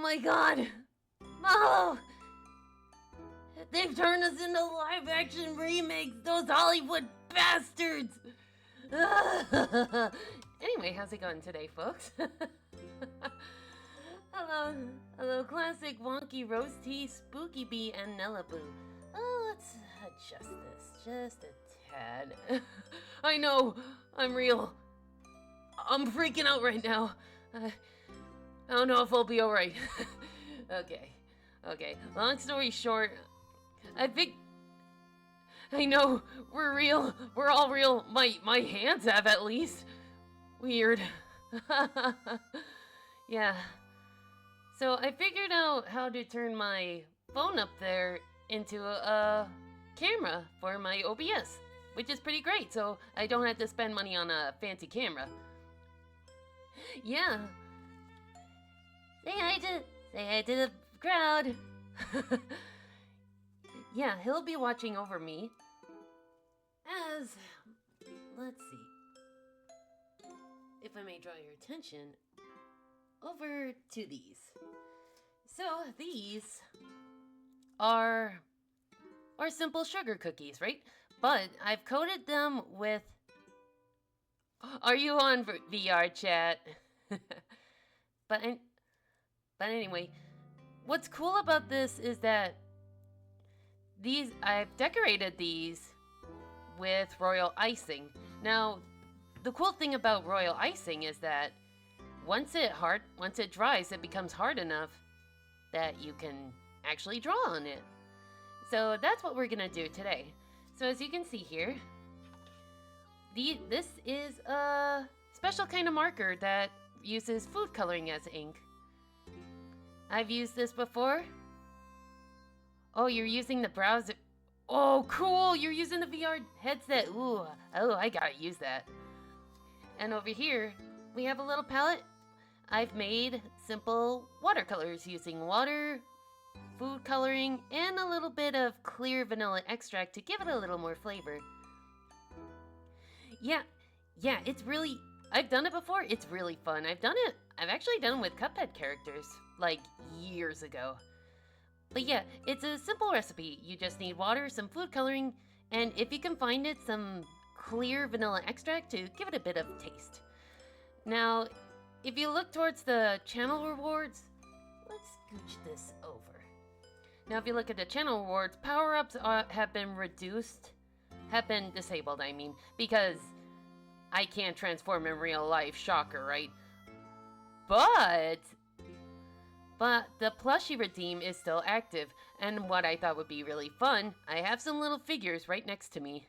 my god! Oh! They've turned us into live-action remakes, those Hollywood bastards! Anyway, how's it going today, folks? Hello, classic wonky roast tea, spooky bee, and Nellaboo. Oh, let's adjust this just a tad. I know, I'm real. I'm freaking out right now. I don't know if I'll be alright. Okay. Long story short, I know, we're real. We're all real. My hands have, at least. Weird. Yeah. So I figured out how to turn my phone up there into a camera for my OBS, which is pretty great, so I don't have to spend money on a fancy camera. Yeah. Say hi to the crowd. Yeah, he'll be watching over me as, let's see, if I may draw your attention over to these. So these are simple sugar cookies, right? But I've coated them with... Are you on VR chat? But anyway, what's cool about this is that I've decorated these with royal icing. Now, the cool thing about royal icing is that once it dries, it becomes hard enough that you can actually draw on it. So that's what we're gonna do today. So as you can see here, this is a special kind of marker that uses food coloring as ink. I've used this before. Oh, you're using the browser. Oh, cool! You're using the VR headset. Ooh, oh, I gotta use that. And over here, we have a little palette. I've made simple watercolors using water, food coloring, and a little bit of clear vanilla extract to give it a little more flavor. Yeah, it's really... I've done it before. It's really fun. I've actually done it with Cuphead characters, like, years ago. But yeah, it's a simple recipe. You just need water, some food coloring, and if you can find it, some clear vanilla extract to give it a bit of taste. Now, if you look towards the channel rewards, let's scooch this over. Now, if you look at the channel rewards, power-ups have been disabled, I mean, because I can't transform in real life, shocker, right? But the plushie redeem is still active, and what I thought would be really fun, I have some little figures right next to me.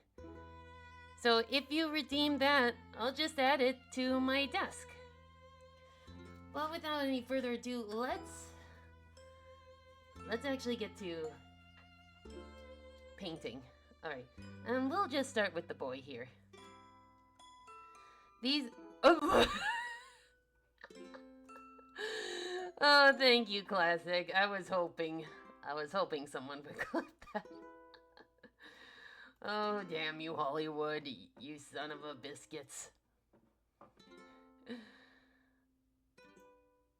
So if you redeem that, I'll just add it to my desk. Well, without any further ado, let's actually get to painting. Alright, and we'll just start with the boy here. These... Oh! Oh, thank you, Classic. I was hoping someone would clip that. Oh, damn you, Hollywood, you son of a biscuits.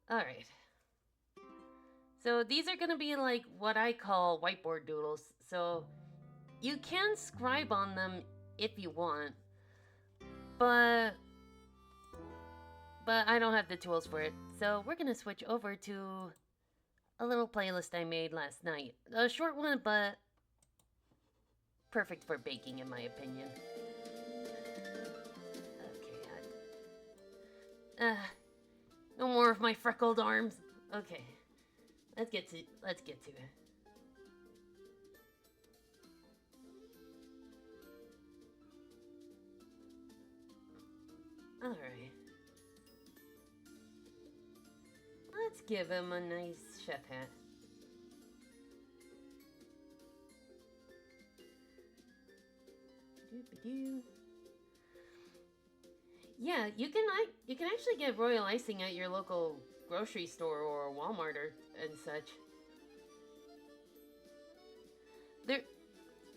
Alright. So these are gonna be like what I call whiteboard doodles. So you can scribe on them if you want, but I don't have the tools for it. So we're gonna switch over to a little playlist I made last night. A short one, but perfect for baking, in my opinion. Okay. No more of my freckled arms. Okay. Let's get to it. Alright. Let's give him a nice chef hat. Doop-a-doo. Yeah, you can actually get royal icing at your local grocery store or Walmart and such.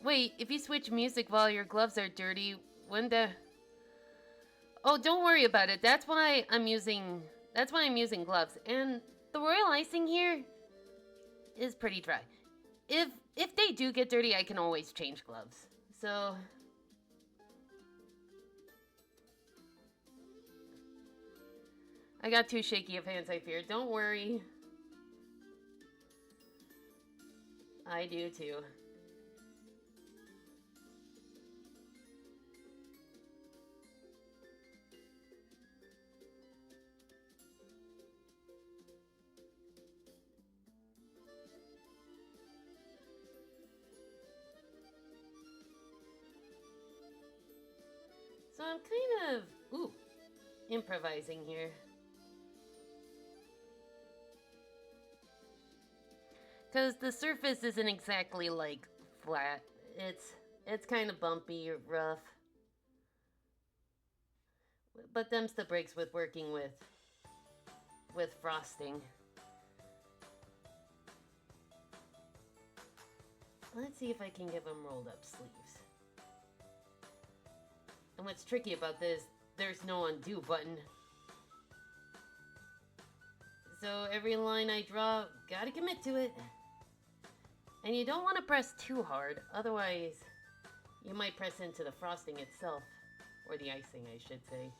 Wait, if you switch music while your gloves are dirty, wouldn't the... Oh, don't worry about it. That's why I'm using gloves. And the royal icing here is pretty dry. If they do get dirty, I can always change gloves. So I got too shaky of hands, I fear. Don't worry. I do too. So I'm kind of, improvising here. Because the surface isn't exactly, like, flat. It's kind of bumpy, rough. But them's the breaks with working with frosting. Let's see if I can give them rolled up sleeves. And what's tricky about this, there's no undo button. So every line I draw, gotta commit to it. And you don't want to press too hard, otherwise you might press into the frosting itself. Or the icing, I should say.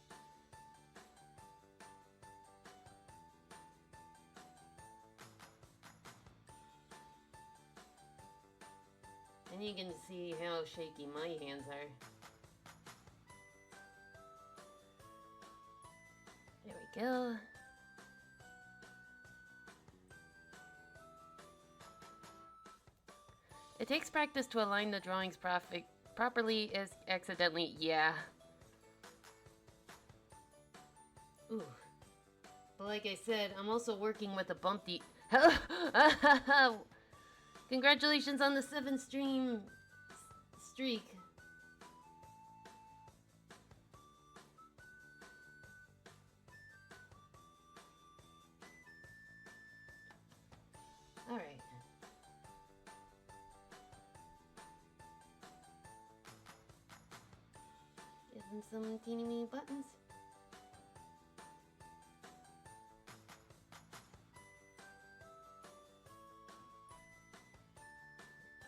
And you can see how shaky my hands are. There we go. It takes practice to align the drawings properly is accidentally, yeah. Ooh. But like I said, I'm also working with a bumpy... Congratulations on the 7 stream streak. Alright. Give them some teeny weeny buttons.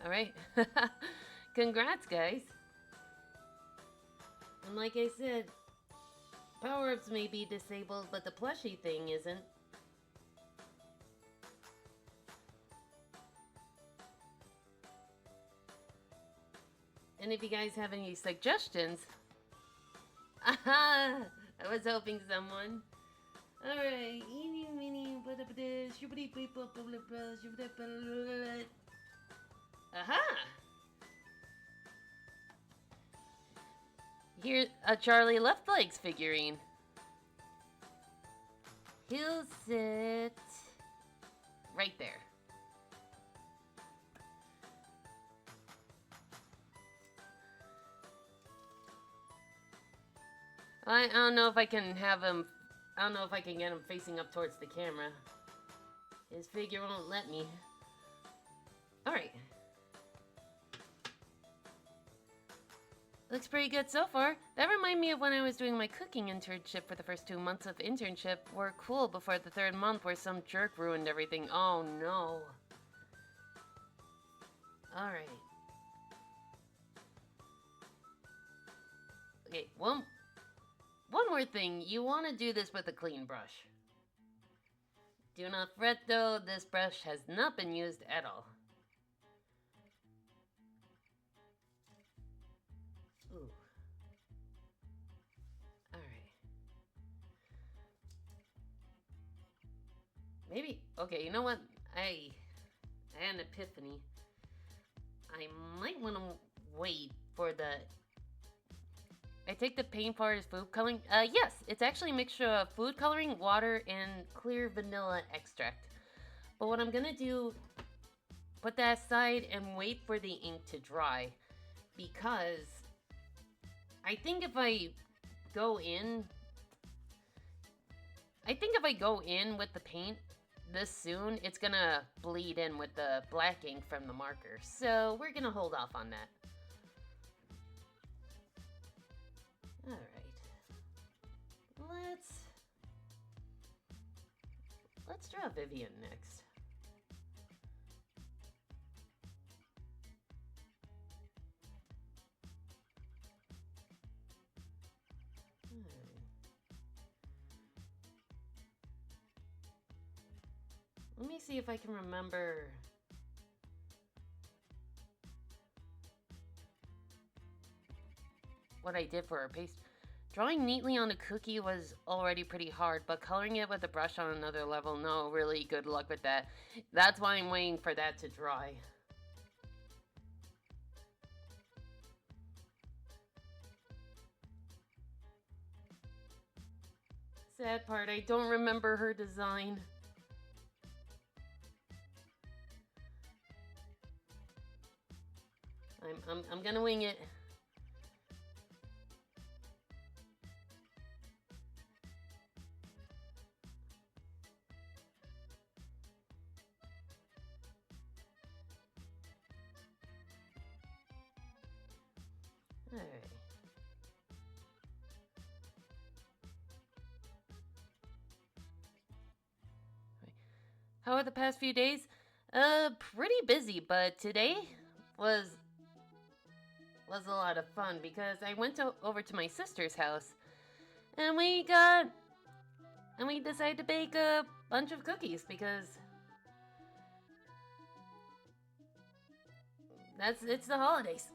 Alright. Congrats, guys. And like I said, power-ups may be disabled, but the plushie thing isn't. And if you guys have any suggestions... Aha! I was hoping someone. Alright. Aha! Here's a Charlie Left Legs figurine. He'll sit right there. I don't know if I can have him... I don't know if I can get him facing up towards the camera. His figure won't let me. Alright. Looks pretty good so far. That reminded me of when I was doing my cooking internship for the first 2 months of internship. Were cool before the 3rd month where some jerk ruined everything. Oh no. Alright. Okay, one more thing. You want to do this with a clean brush. Do not fret though, this brush has not been used at all. Ooh. Alright. Maybe, okay, you know what? I had an epiphany. I might want to wait for the... I take the paint part as food coloring. Yes, it's actually a mixture of food coloring, water, and clear vanilla extract. But what I'm gonna do, put that aside and wait for the ink to dry. Because I think if I go in with the paint this soon, it's gonna bleed in with the black ink from the marker. So we're gonna hold off on that. Alright. Let's draw Vivian next. Let me see if I can remember what I did for her paste. Drawing neatly on a cookie was already pretty hard, but coloring it with a brush on another level, no, really good luck with that. That's why I'm waiting for that to dry. Sad part, I don't remember her design. I'm gonna wing it. All right. How are the past few days? Pretty busy, but today was a lot of fun because I went over to my sister's house and we decided to bake a bunch of cookies because it's the holidays.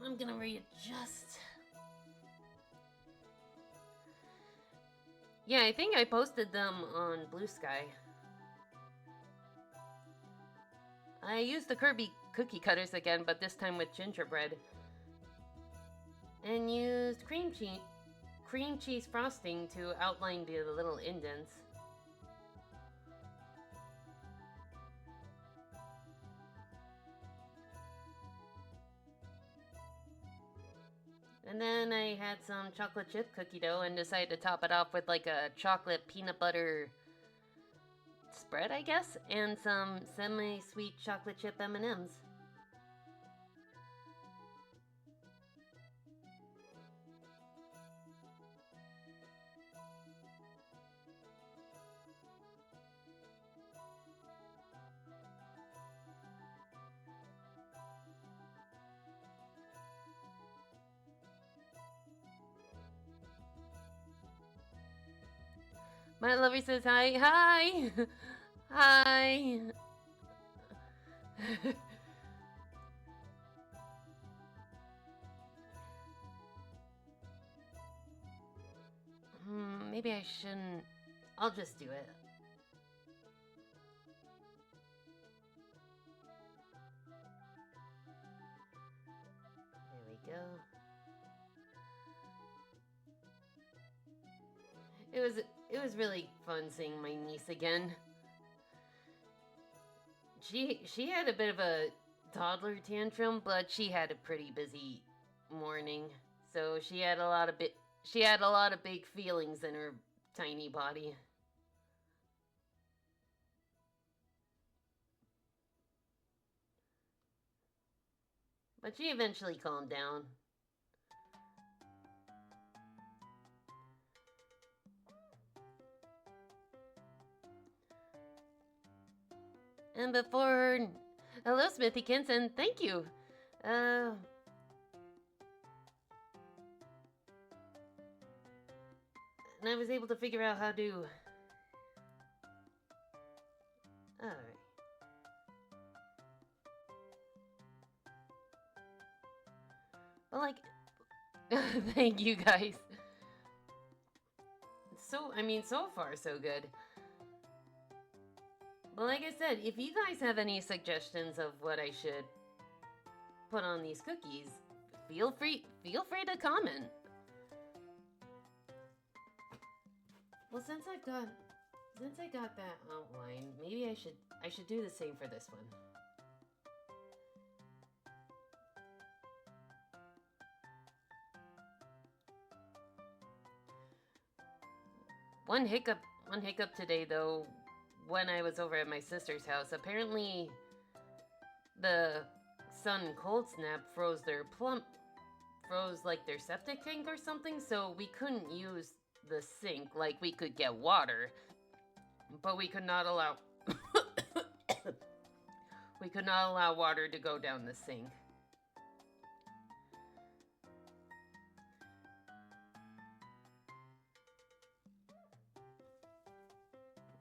I'm gonna readjust. Yeah, I think I posted them on Blue Sky. I used the Kirby cookie cutters again, but this time with gingerbread. And used cream cheese frosting to outline the little indents. And then I had some chocolate chip cookie dough and decided to top it off with like a chocolate peanut butter spread, I guess, and some semi-sweet chocolate chip M&Ms. My lover says hi. Hi! Hi! Maybe I shouldn't. I'll just do it. There we go. It was really fun seeing my niece again. She had a bit of a toddler tantrum, but she had a pretty busy morning, so she had a lot of big feelings in her tiny body. But she eventually calmed down. And before... Hello, Smithykins, and thank you. And I was able to figure out how to... Alright. But like... Thank you, guys. So far, so good. But like I said, if you guys have any suggestions of what I should put on these cookies, feel free to comment. Well, since I got that outline, maybe I should do the same for this one. One hiccup today though, when I was over at my sister's house, apparently the sudden cold snap froze like their septic tank or something, so we couldn't use the sink like we could get water. But we could not allow we could not allow water to go down the sink.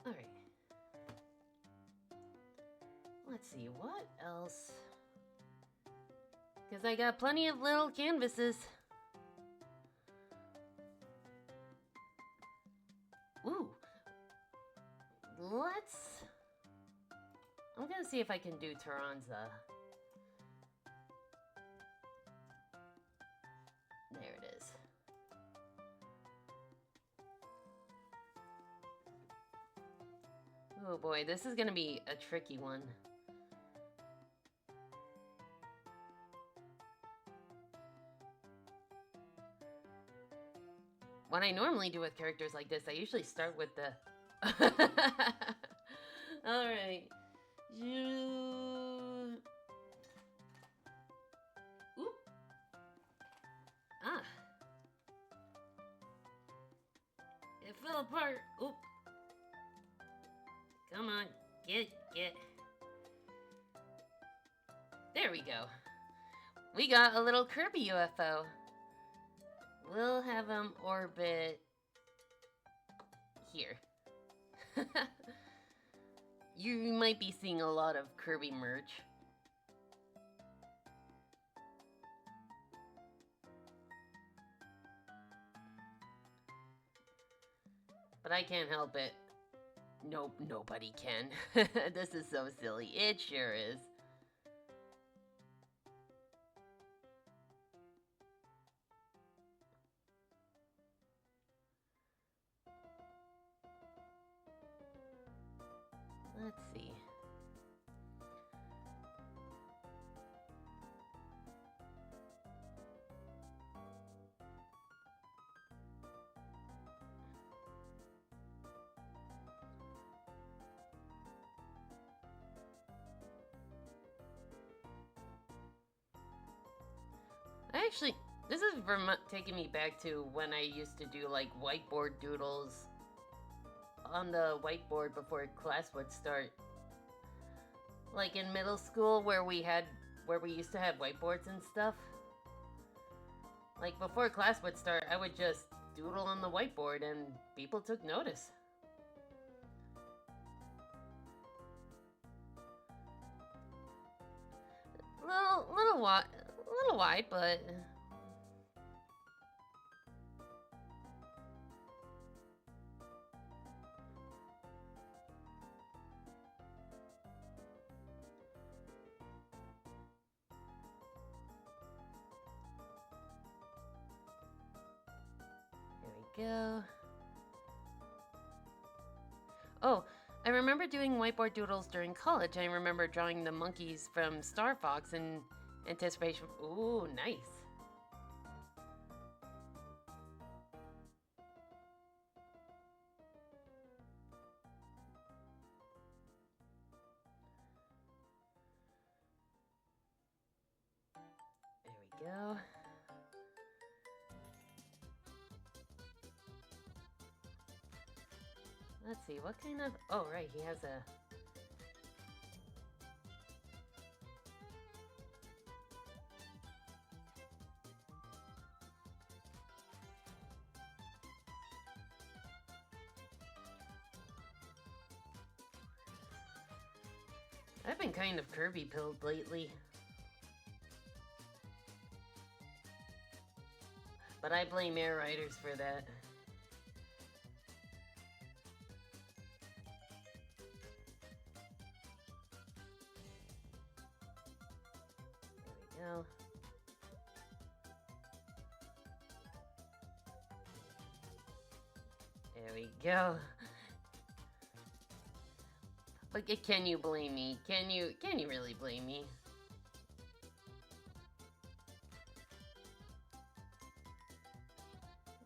All right. Let's see, what else? Because I got plenty of little canvases. Ooh. I'm gonna see if I can do Taranza. There it is. Oh boy, this is gonna be a tricky one. What I normally do with characters like this, I usually start with the... Alright. Oop. Ah. It fell apart. Oop. Come on. Get. There we go. We got a little Kirby UFO. We'll have him orbit here. You might be seeing a lot of Kirby merch. But I can't help it. Nope, nobody can. This is so silly. It sure is. Let's see. This is taking me back to when I used to do like whiteboard doodles on the whiteboard before class would start. Like in middle school where we used to have whiteboards and stuff. Like before class would start, I would just doodle on the whiteboard and people took notice. Little wide, but there we go. Oh, I remember doing whiteboard doodles during college. I remember drawing the monkeys from Star Fox in anticipation. Ooh, nice. There we go. Let's see, what kind of... Oh, right, he has a... I've been kind of Kirby-pilled lately. But I blame Air Riders for that. There we go. There we go. But can you blame me? Can you really blame me?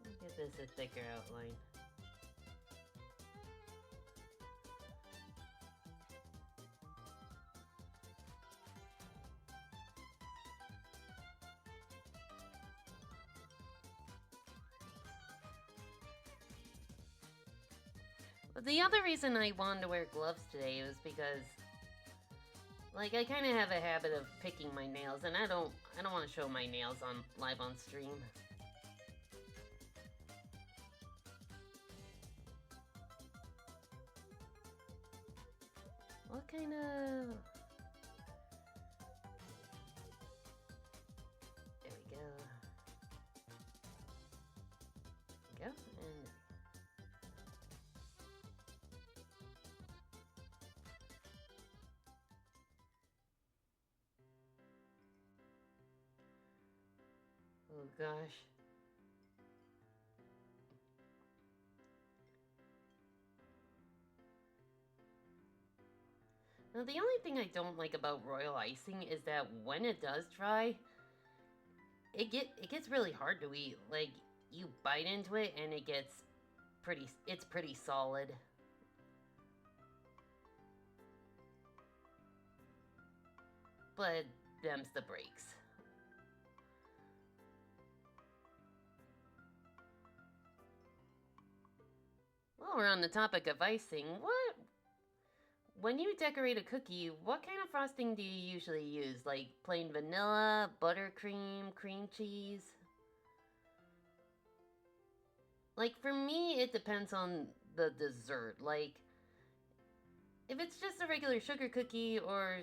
Give this a thicker outline. But the other reason I wanted to wear gloves today was because, like, I kind of have a habit of picking my nails, and I don't want to show my nails on live on stream. What kind of... There we go. There we go, and... Oh gosh. Now the only thing I don't like about royal icing is that when it does dry, it gets really hard to eat. Like, you bite into it and it's pretty solid. But them's the breaks. While we're on the topic of icing, when you decorate a cookie, what kind of frosting do you usually use? Like plain vanilla, buttercream, cream cheese? Like, for me, it depends on the dessert. Like, if it's just a regular sugar cookie or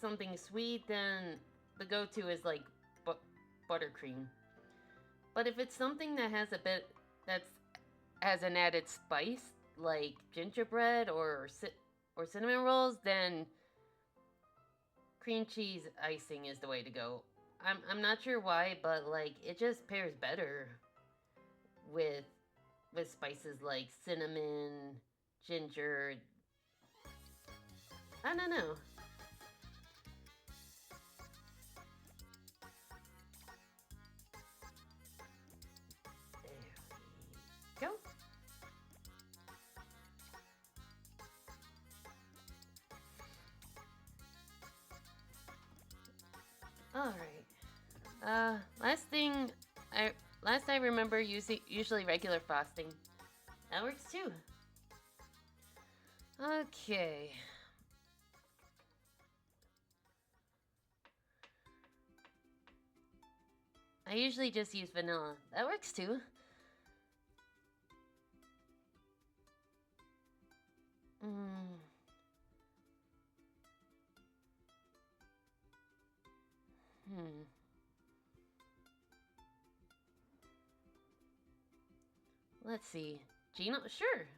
something sweet, then the go-to is like buttercream. But if it's something that has a bit has an added spice, like gingerbread or cinnamon rolls, then cream cheese icing is the way to go. I'm not sure why, but like it just pairs better with spices like cinnamon, ginger. I don't know. There we go. All right. Last I remember usually regular frosting. That works too. Okay. I usually just use vanilla. That works too. Hmm. Let's see. Gino? Sure.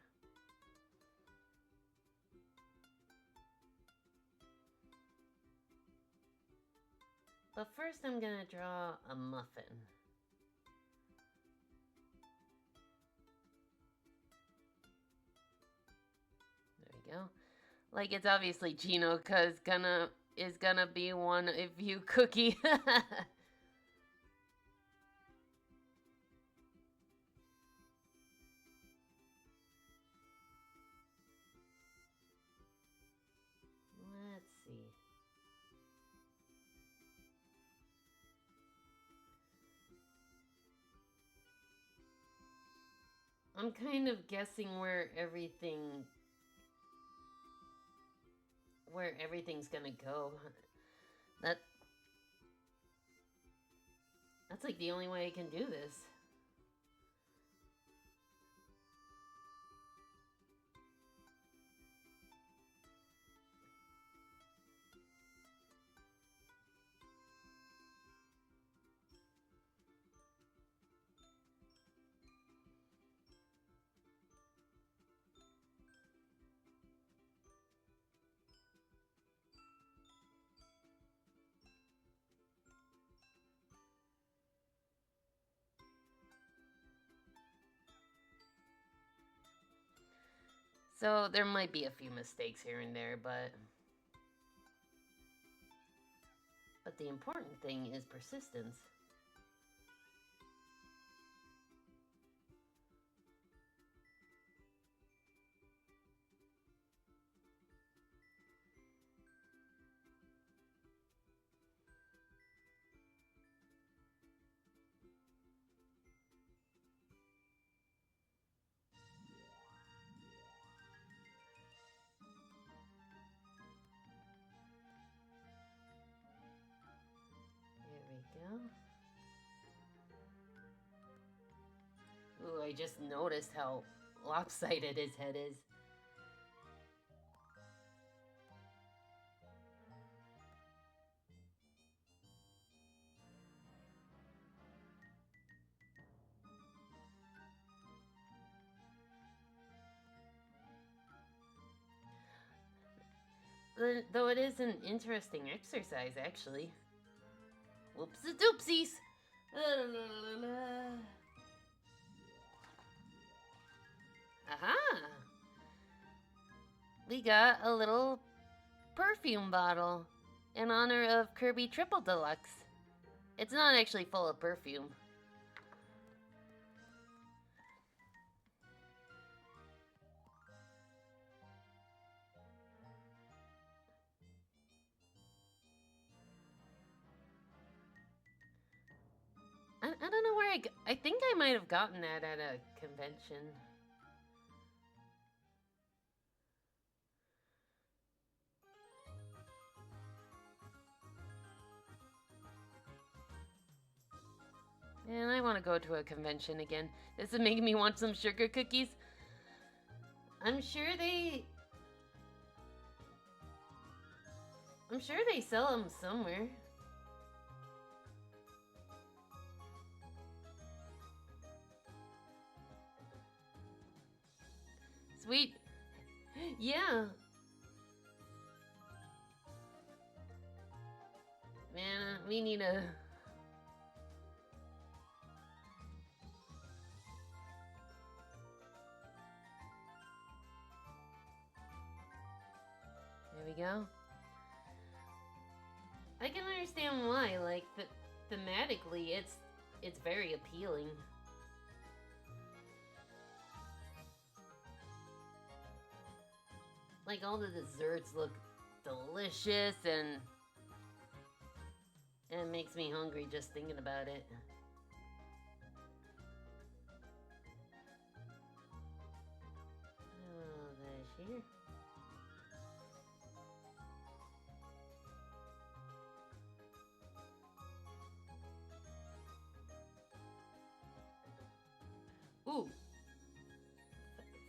But first I'm gonna draw a muffin. There we go. Like, it's obviously Gino, cause is gonna be one of you cookie. Let's see. I'm kind of guessing where everything's gonna go. That's like the only way I can do this. So there might be a few mistakes here and there, but the important thing is persistence. I just noticed how lopsided his head is. Though it is an interesting exercise, actually. Whoops-a-doopsies! Aha! We got a little perfume bottle in honor of Kirby Triple Deluxe. It's not actually full of perfume. I don't know where I think I might have gotten that at a convention. Man, I want to go to a convention again. This is making me want some sugar cookies. I'm sure they sell them somewhere. Sweet. Yeah. Man, we need a... There we go. I can understand why, like, thematically, it's very appealing. Like, all the desserts look delicious, and it makes me hungry just thinking about it. Oh, there's here. Ooh!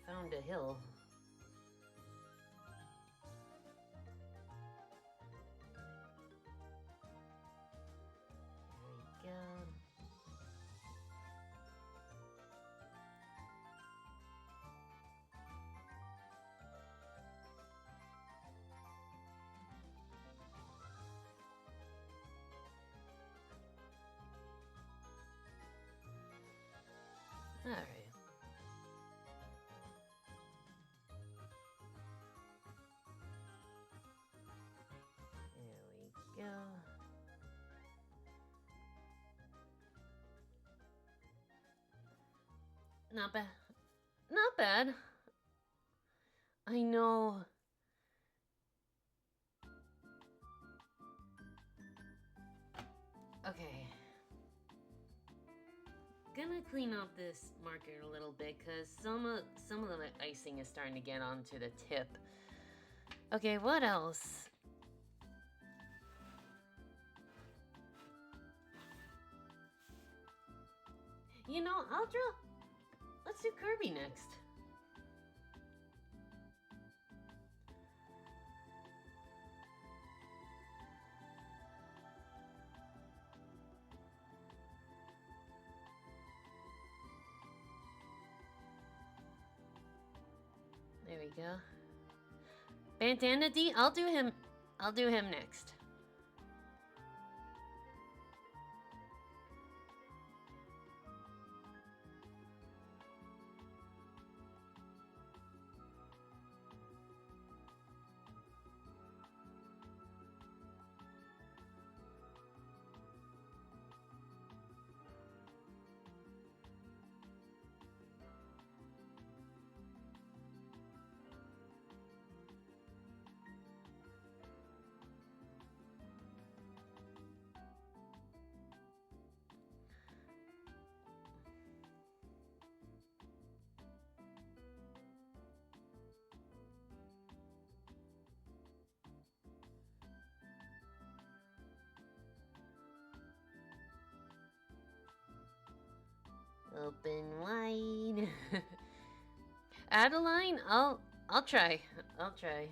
Found a hill. There we go. Alright. There we go. Not bad. Not bad. I know. Okay. Gonna clean up this marker a little bit because some of the icing is starting to get onto the tip. Okay, what else? You know, I'll draw. Let's do Kirby next. There we go. Bandana D, I'll do him next. Open wide. Adeline. Adeline, I'll try. I'll try.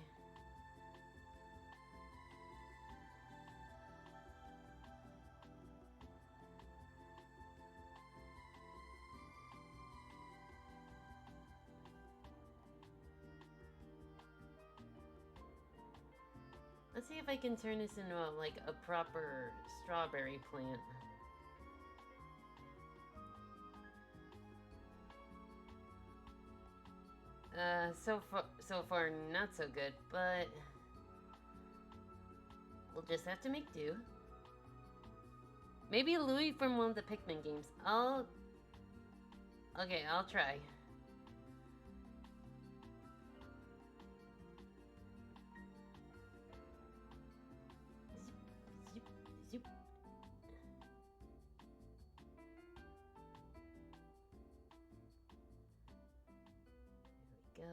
Let's see if I can turn this into like a proper strawberry plant. So far not so good, but we'll just have to make do. Maybe Louis from one of the Pikmin games. Okay, I'll try. Zoop, zoop. There we go.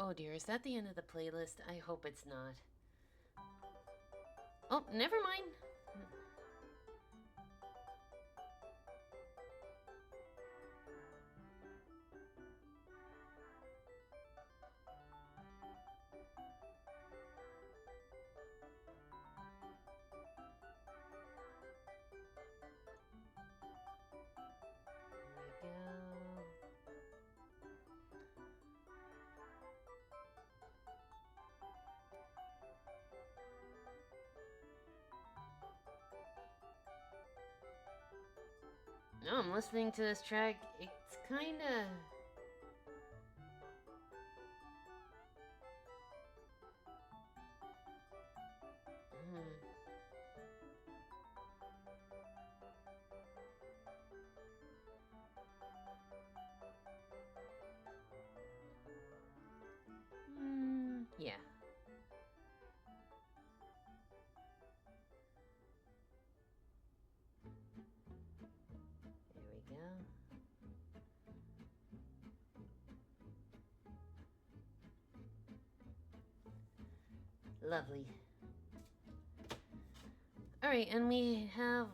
Oh dear, is that the end of the playlist? I hope it's not. Oh, never mind. There we go. No, I'm listening to this track. It's kinda... yeah. There we go. Lovely. Alright, and we have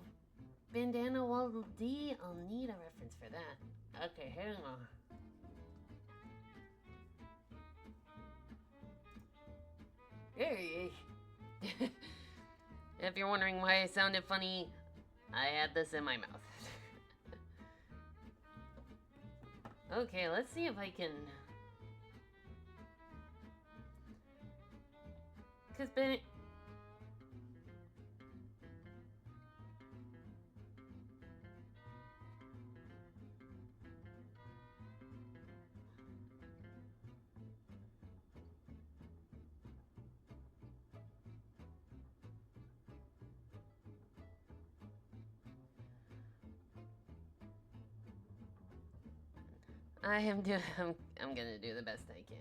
Bandana Waddle Dee. I'll need a reference for that. Okay, hang on. Hey! If you're wondering why I sounded funny, I had this in my mouth. Okay, let's see if I can... Cause Ben... I'm gonna do the best I can.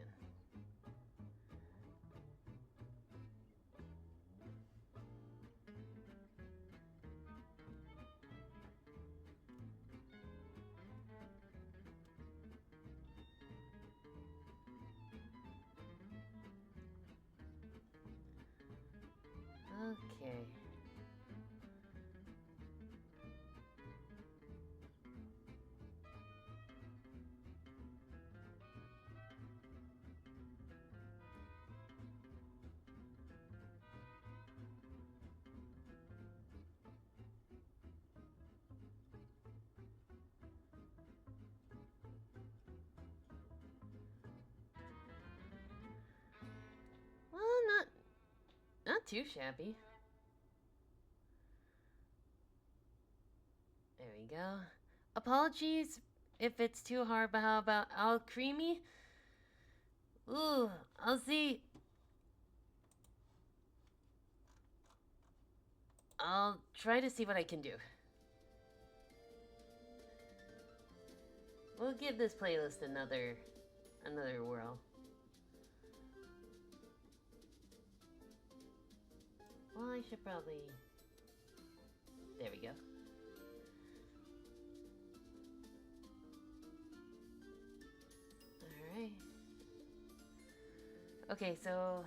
Okay. Well, not too shabby. There we go. Apologies if it's too hard, but how about all creamy? Ooh, I'll see. I'll try to see what I can do. We'll give this playlist another whirl. Well, I should probably... There we go. Alright. Okay, so...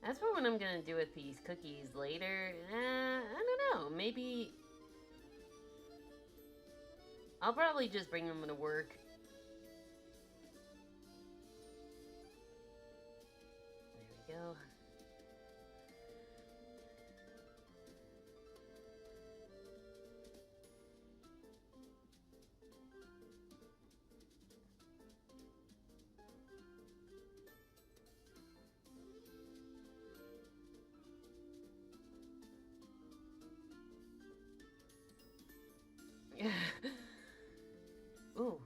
As for what I'm gonna do with these cookies later, I don't know. Maybe I'll probably just bring them to work. There we go. Ooh,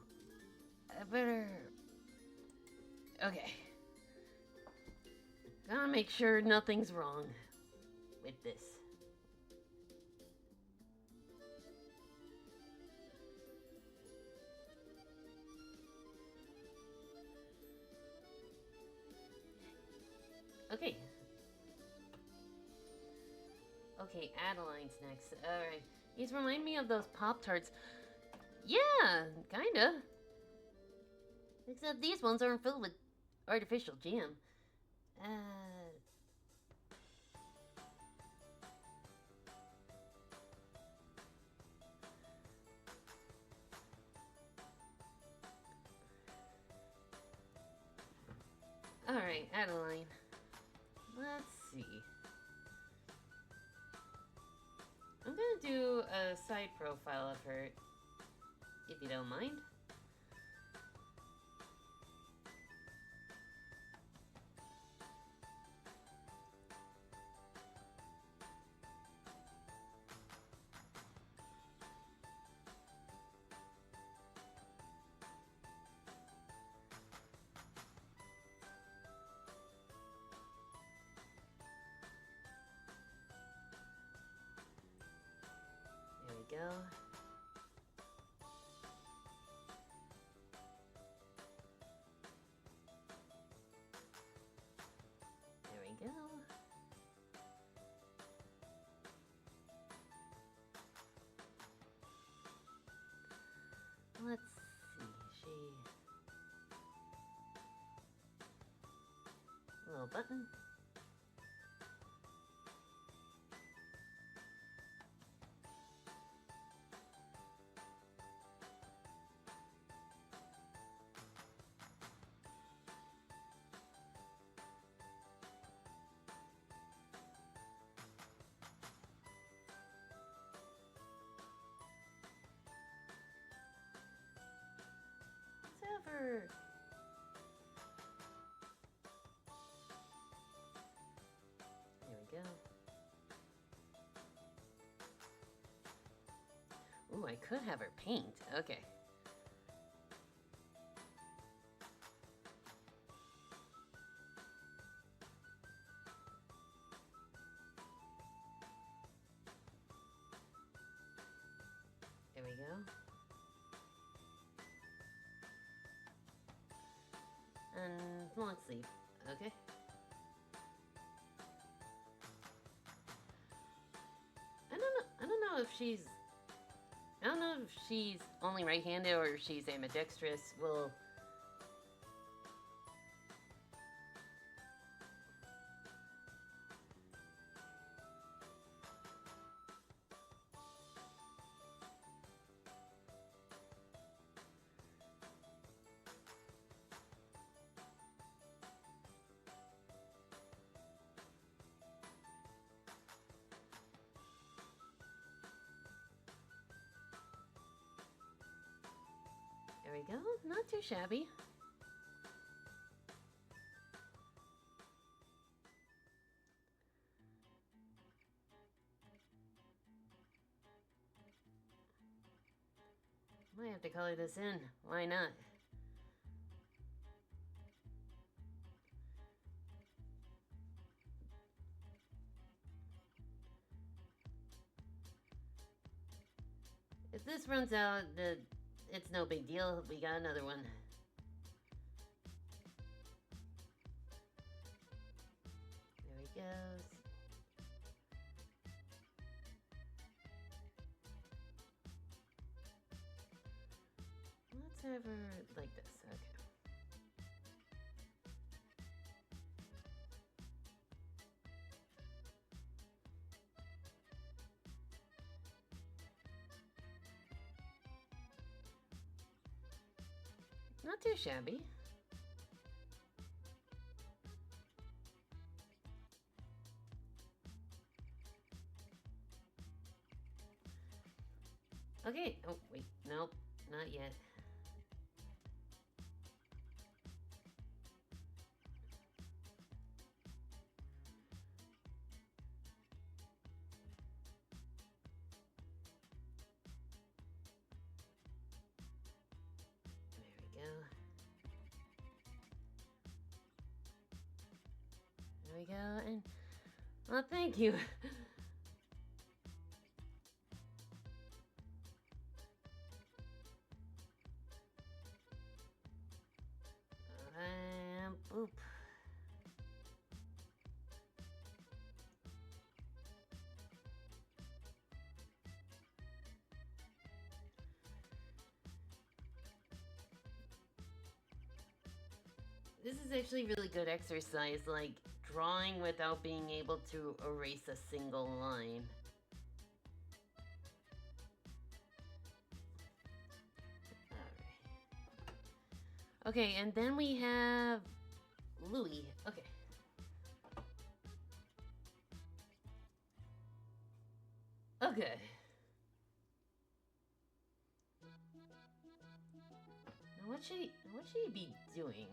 I better... Okay. Gotta make sure nothing's wrong with this. Okay. Okay, Adeline's next. Alright. These remind me of those Pop-Tarts. Yeah, kinda. Except these ones aren't filled with artificial jam. Alright, Adeline. Let's see. I'm gonna do a side profile of her, if you don't mind. There we go. There we go. Let's see, little button. There we go. Ooh, I could have her paint. Okay. There we go. And long sleeve. Okay. I don't know if she's... I don't know if she's only right-handed or if she's ambidextrous. Well... There we go. Not too shabby. Might have to color this in. Why not? If this runs out, it's no big deal. We got another one. There he goes. Let's have her like this. Okay. not too shabby. Okay, oh wait, nope, not yet. There we go, and well, thank you. Boop. This is actually really good exercise, like drawing without being able to erase a single line. Alright. Okay, and then we have Louis. Okay. Okay. Now what should he be doing?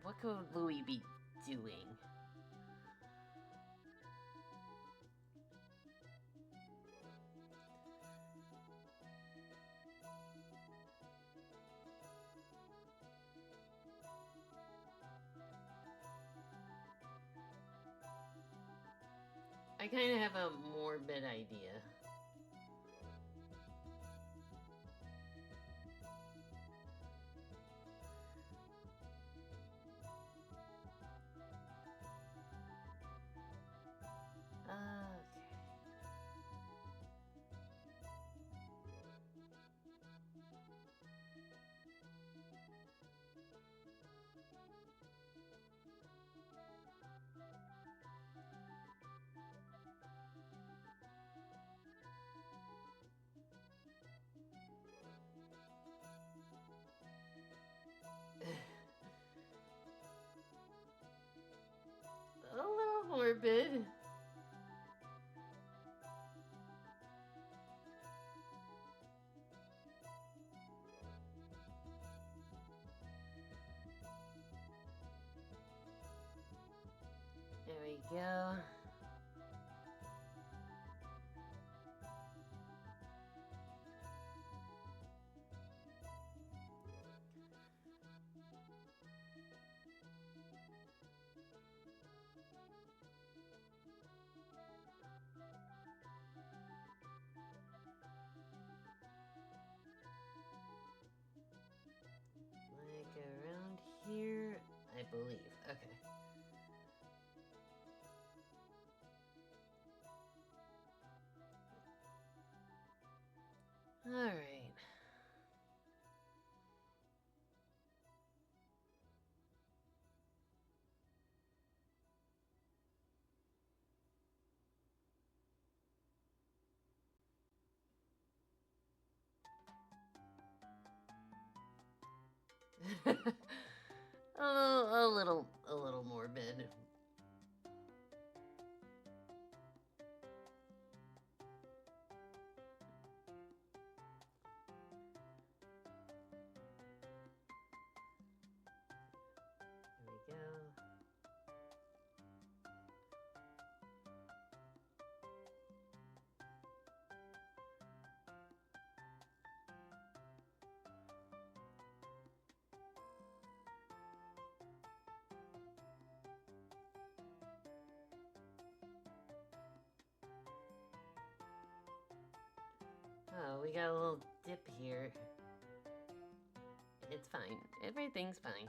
What could Louis be doing? I kind of have a morbid idea. A little morbid. There we go. Like around here, I believe. Okay. All right. A little morbid. There we go. Oh, we got a little dip here. It's fine. Everything's fine.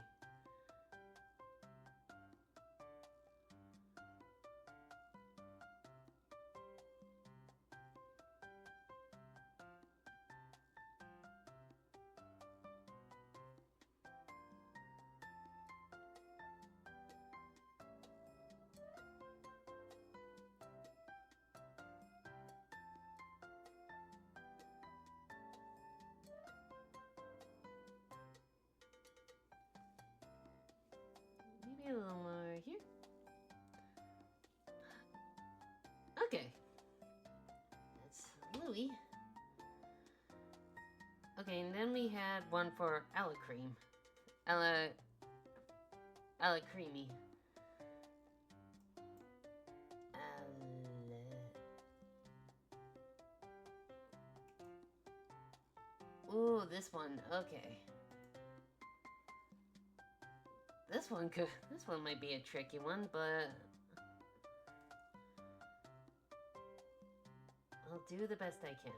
a little more here. Okay. That's Louis. Okay, and then we had one for Ala Cream. Ala Creamy. Ooh, this one. Okay. This one might be a tricky one, but I'll do the best I can.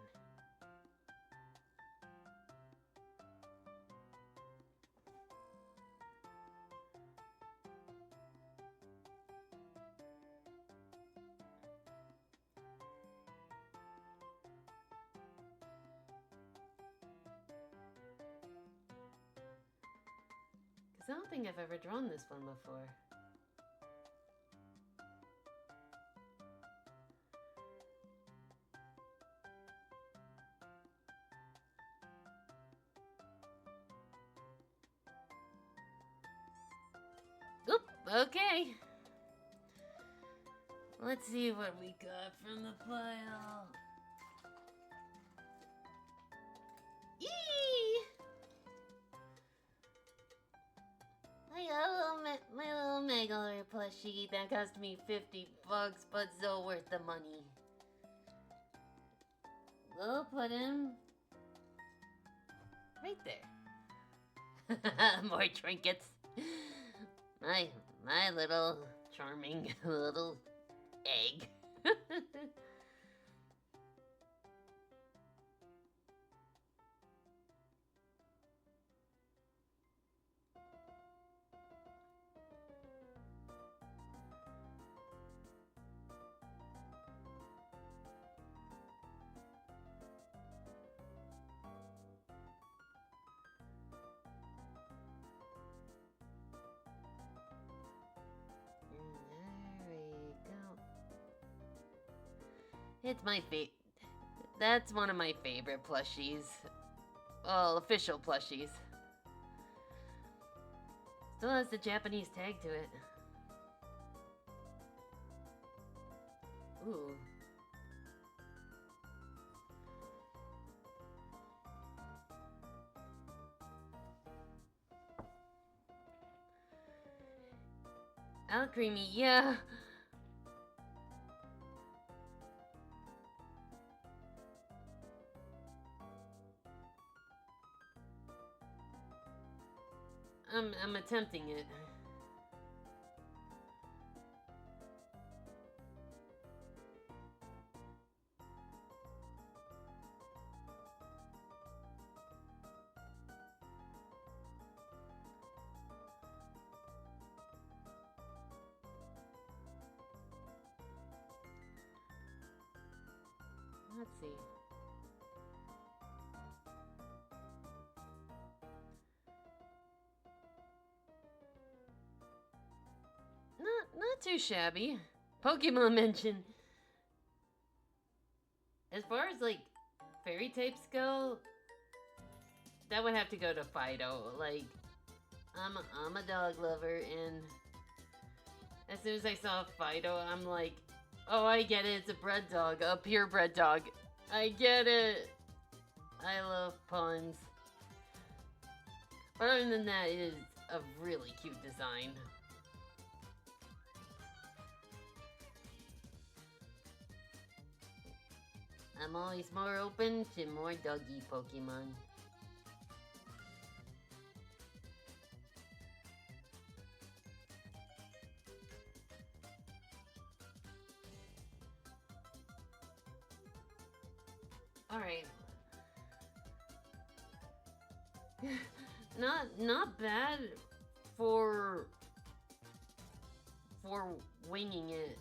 Because I don't think I've ever drawn this one before. Oop, okay. Let's see what we got from the pile. Yee! My little Megler plushie that cost me $50, but so worth the money. We'll put him right there. More trinkets. My little charming little egg. It's my favorite. That's one of my favorite plushies. Well, official plushies. Still has the Japanese tag to it. Ooh. Out creamy, yeah. I'm attempting it. Let's see. Not too shabby. Pokemon mention. As far as like fairy types go, that would have to go to Fido. Like, I'm a dog lover, and as soon as I saw Fido, I'm like, oh, I get it. It's a bred dog, a purebred dog. I get it. I love puns. But other than that, it is a really cute design. I'm always more open to more doggy Pokemon. Alright. Not bad for winging it.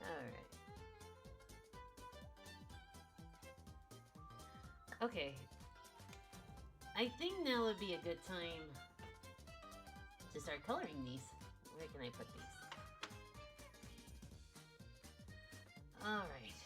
Alright. Okay. I think now would be a good time to start coloring these. Where can I put these? Alright.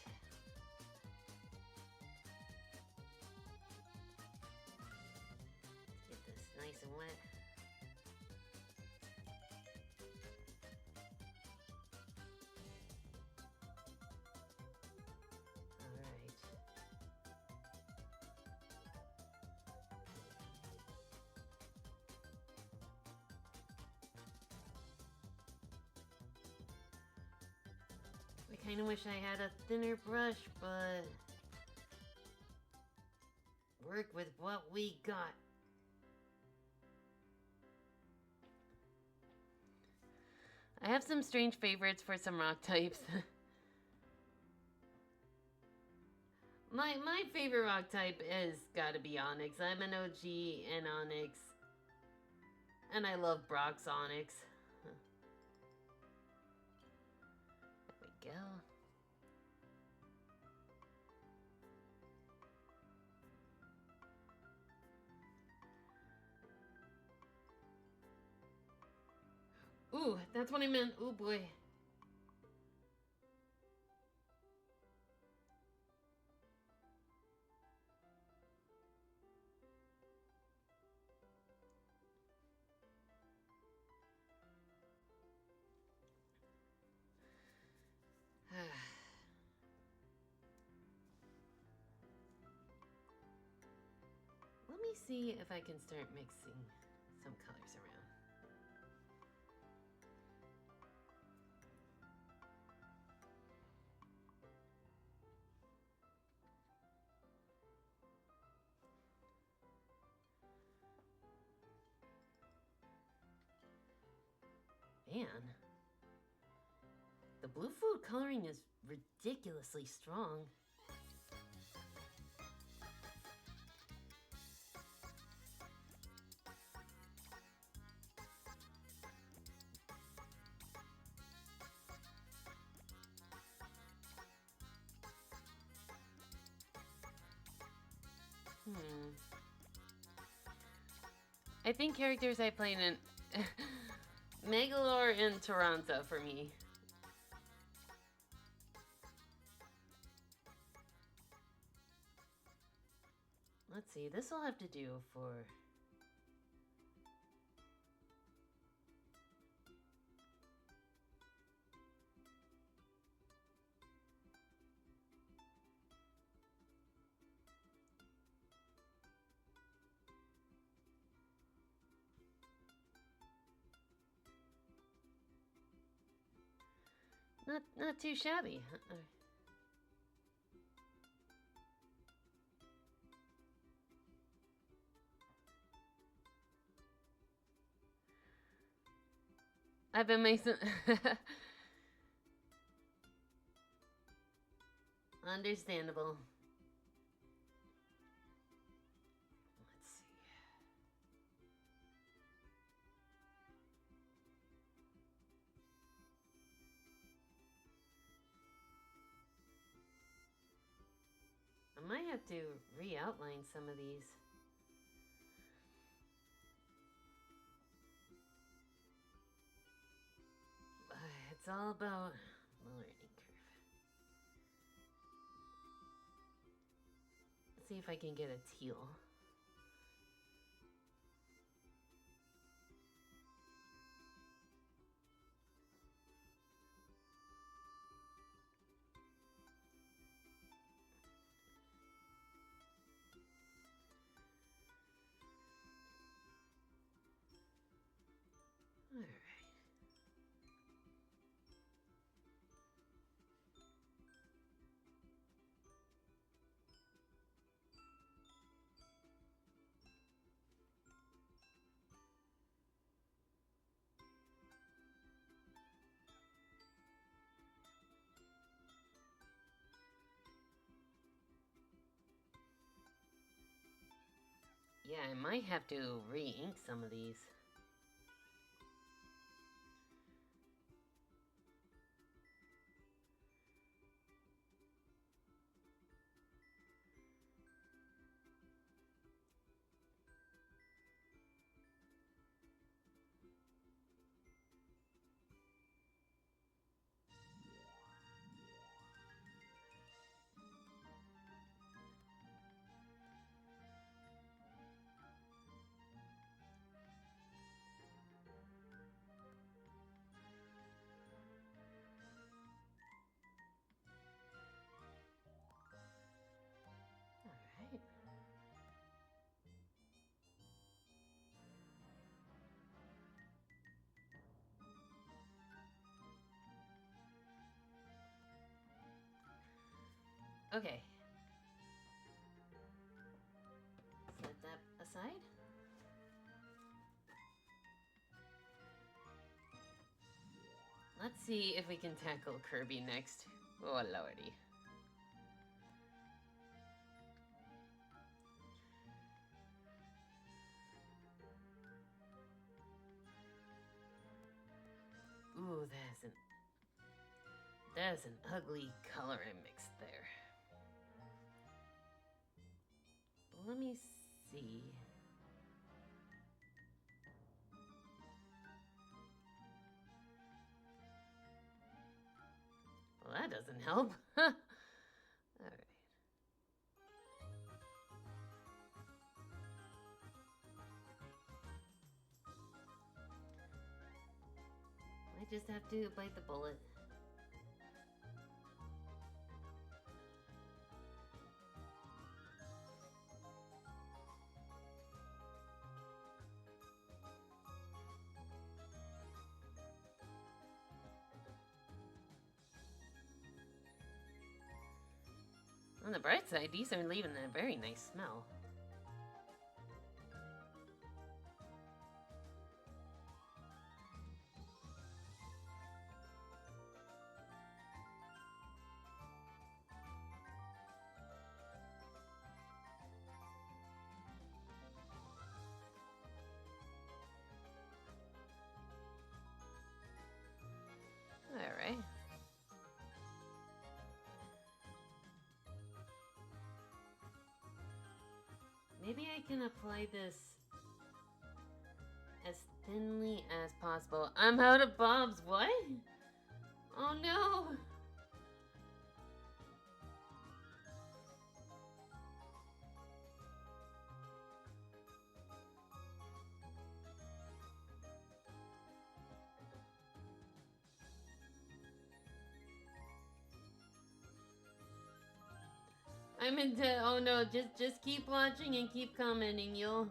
kind of wish I had a thinner brush, but work with what we got. I have some strange favorites for some rock types. My favorite rock type is gotta be Onyx. I'm an OG in Onyx. And I love Brock's Onyx. There we go. Ooh, that's what I meant. Ooh boy. Let me see if I can start mixing some colors around. Man, the blue food coloring is ridiculously strong. I think characters I played in Megalore and Taranza for me. Let's see, this will have to do for... Not too shabby. I've been making... Understandable. Let's see. I might have to re-outline some of these. It's all about the learning curve. Let's see if I can get a teal. All right. Yeah, I might have to re-ink some of these. Okay. Set that aside. Let's see if we can tackle Kirby next. Oh, lordy. Ooh, that's an ugly color I mixed there. But let me see. Well, that doesn't help. Alright. I just have to bite the bullet. On the bright side, these are leaving a very nice smell. Alright. Maybe I can apply this as thinly as possible. I'm out of bobs. What? Oh no! I'm into. Oh no! Just keep watching and keep commenting. You'll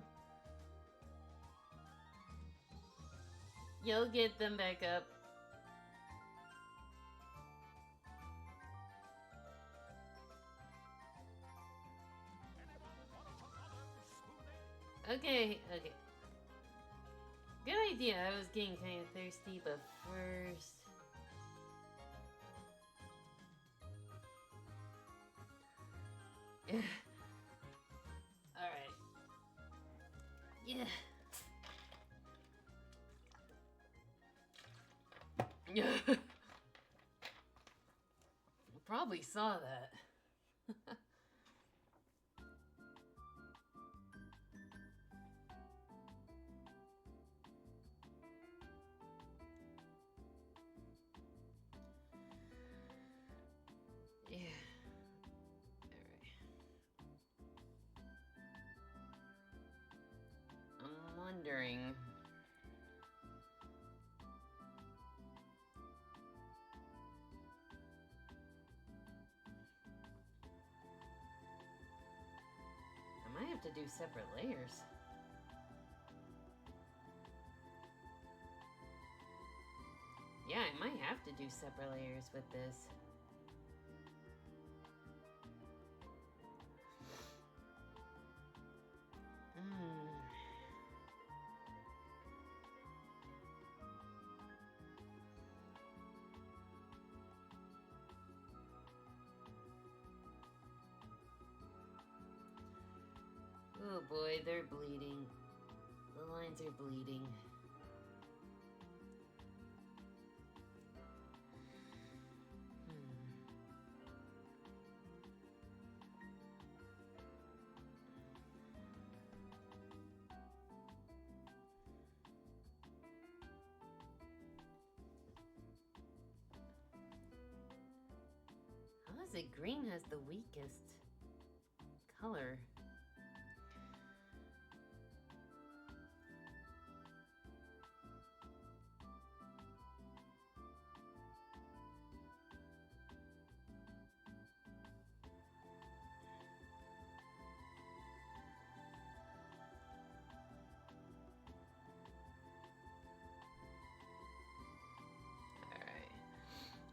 get them back up. Okay. Good idea. I was getting kind of thirsty, but first. Alright. Yeah. You probably saw that. Yeah. Alright. I'm wondering. I might have to do separate layers. Yeah, I might have to do separate layers with this. Oh boy, they're bleeding. The lines are bleeding. How is it green has the weakest color?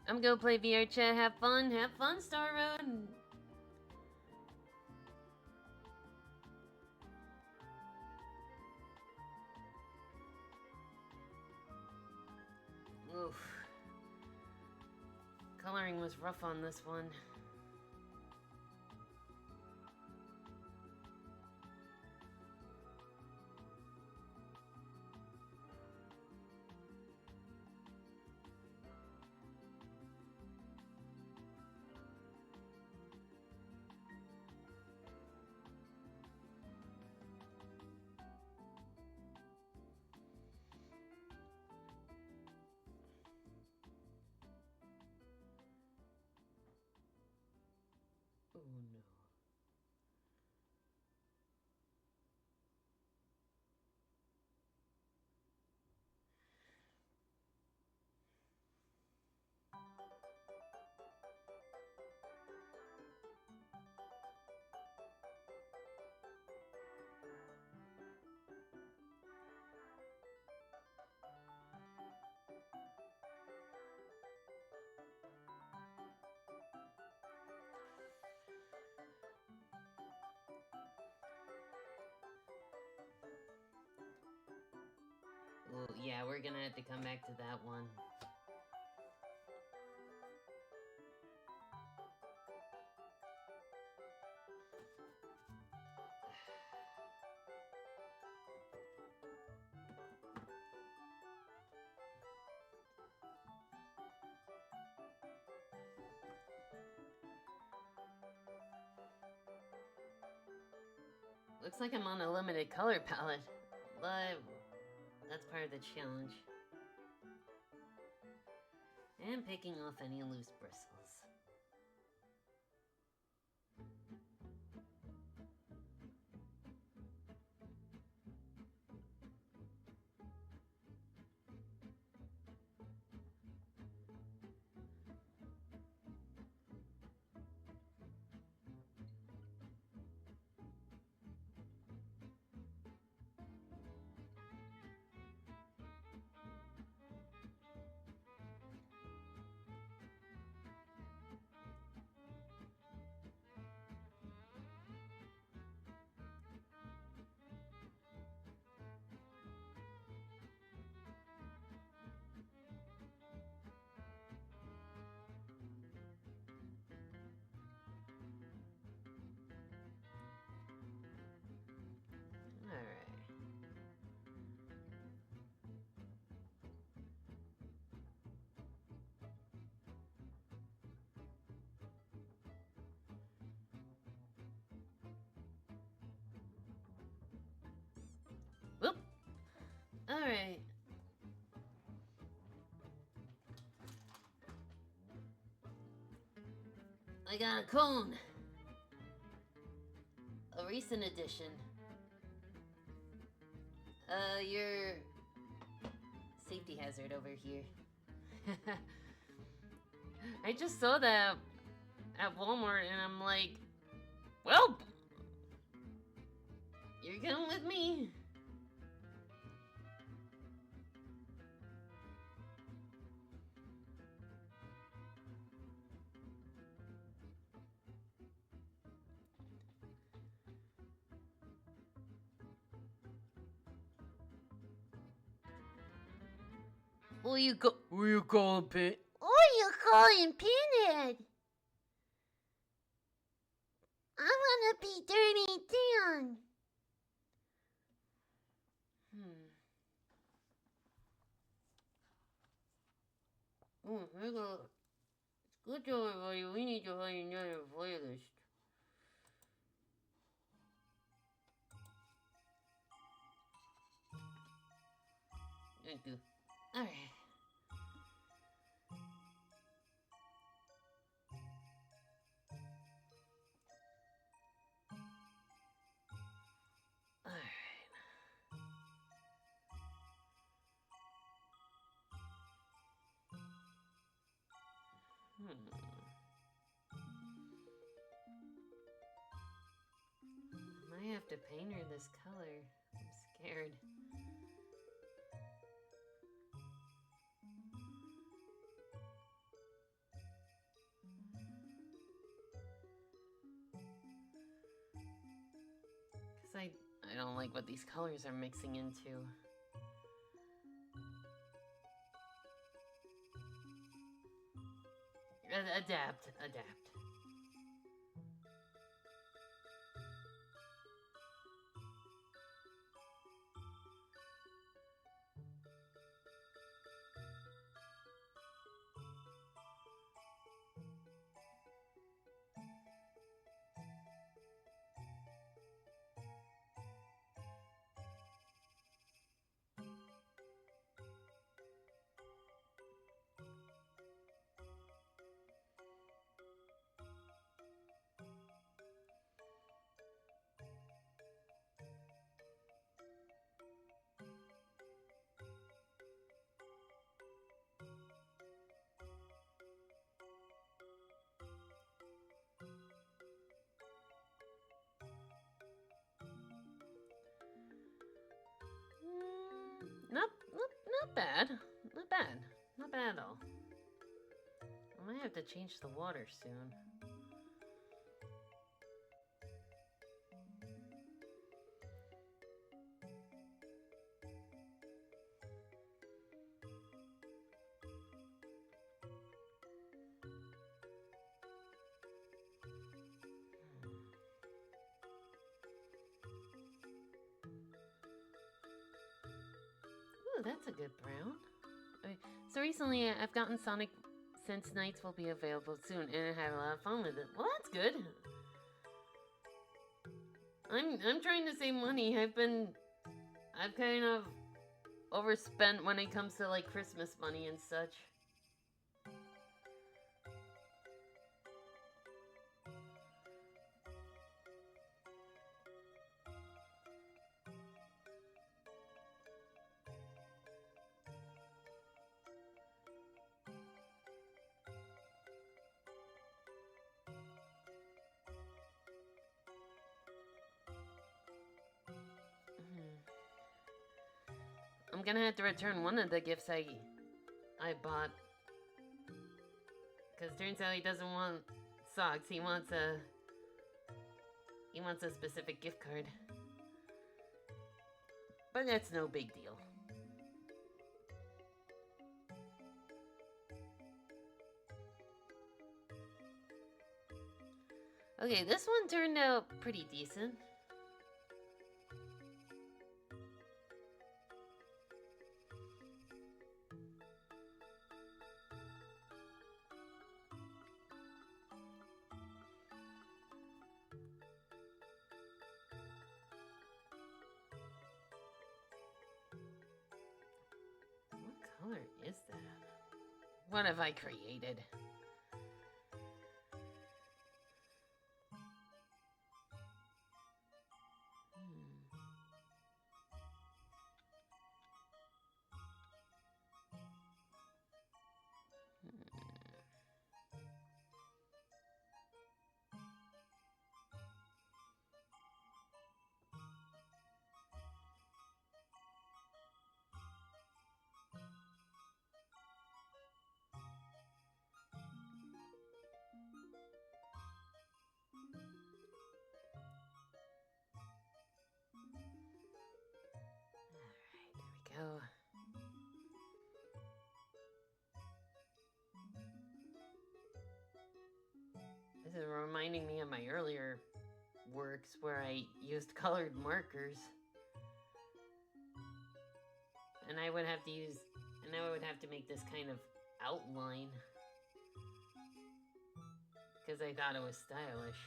I'm gonna play VR chat. Have fun, Star Road. Coloring was rough on this one. Oh no. Well, yeah, we're gonna have to come back to that one. Looks like I'm on a limited color palette, but that's part of the challenge. And picking off any loose bristles. Alright. Whoop! Alright. I got a cone. A recent addition. Your safety hazard over here. I just saw that at Walmart and I'm like, well, you're coming with me. Who you calling Pin? Who you calling Pinhead? I wanna be Dirty Dan. Oh, here go. Good job, everybody. We need to find another playlist. Thank you. Alright. Alright. I might have to paint her this color. I'm scared. Because I don't like what these colors are mixing into. Adapt. Not bad. Not bad. Not bad at all. I might have to change the water soon. Ooh, that's a good brown. Okay, so recently I've gotten Sonic Sense Nights will be available soon, and I had a lot of fun with it. Well, that's good. I'm trying to save money. I've kind of overspent when it comes to like Christmas money and such. I'm gonna have to return one of the gifts I bought. Because turns out he doesn't want socks. He wants a specific gift card. But that's no big deal. Okay, this one turned out pretty decent. What color is that? What have I created? Go. This is reminding me of my earlier works where I used colored markers. And I would have to make this kind of outline. Because I thought it was stylish.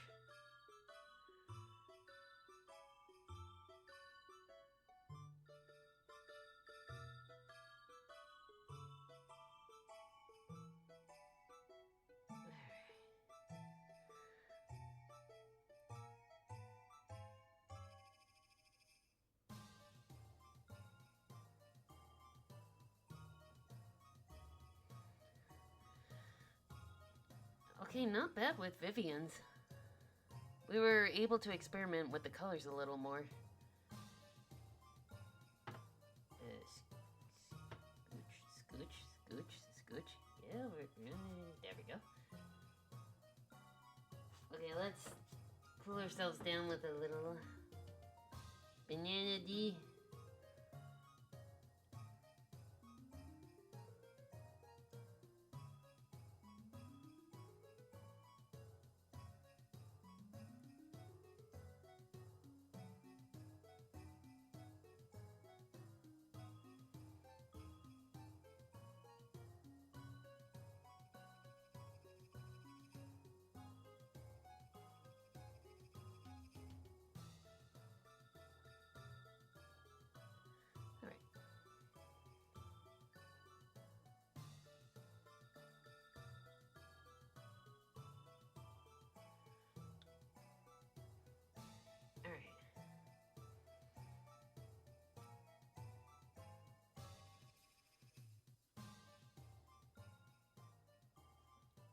Okay, not bad with Vivian's. We were able to experiment with the colors a little more. Scooch. Yeah, there we go. Okay, let's cool ourselves down with a little Banana D.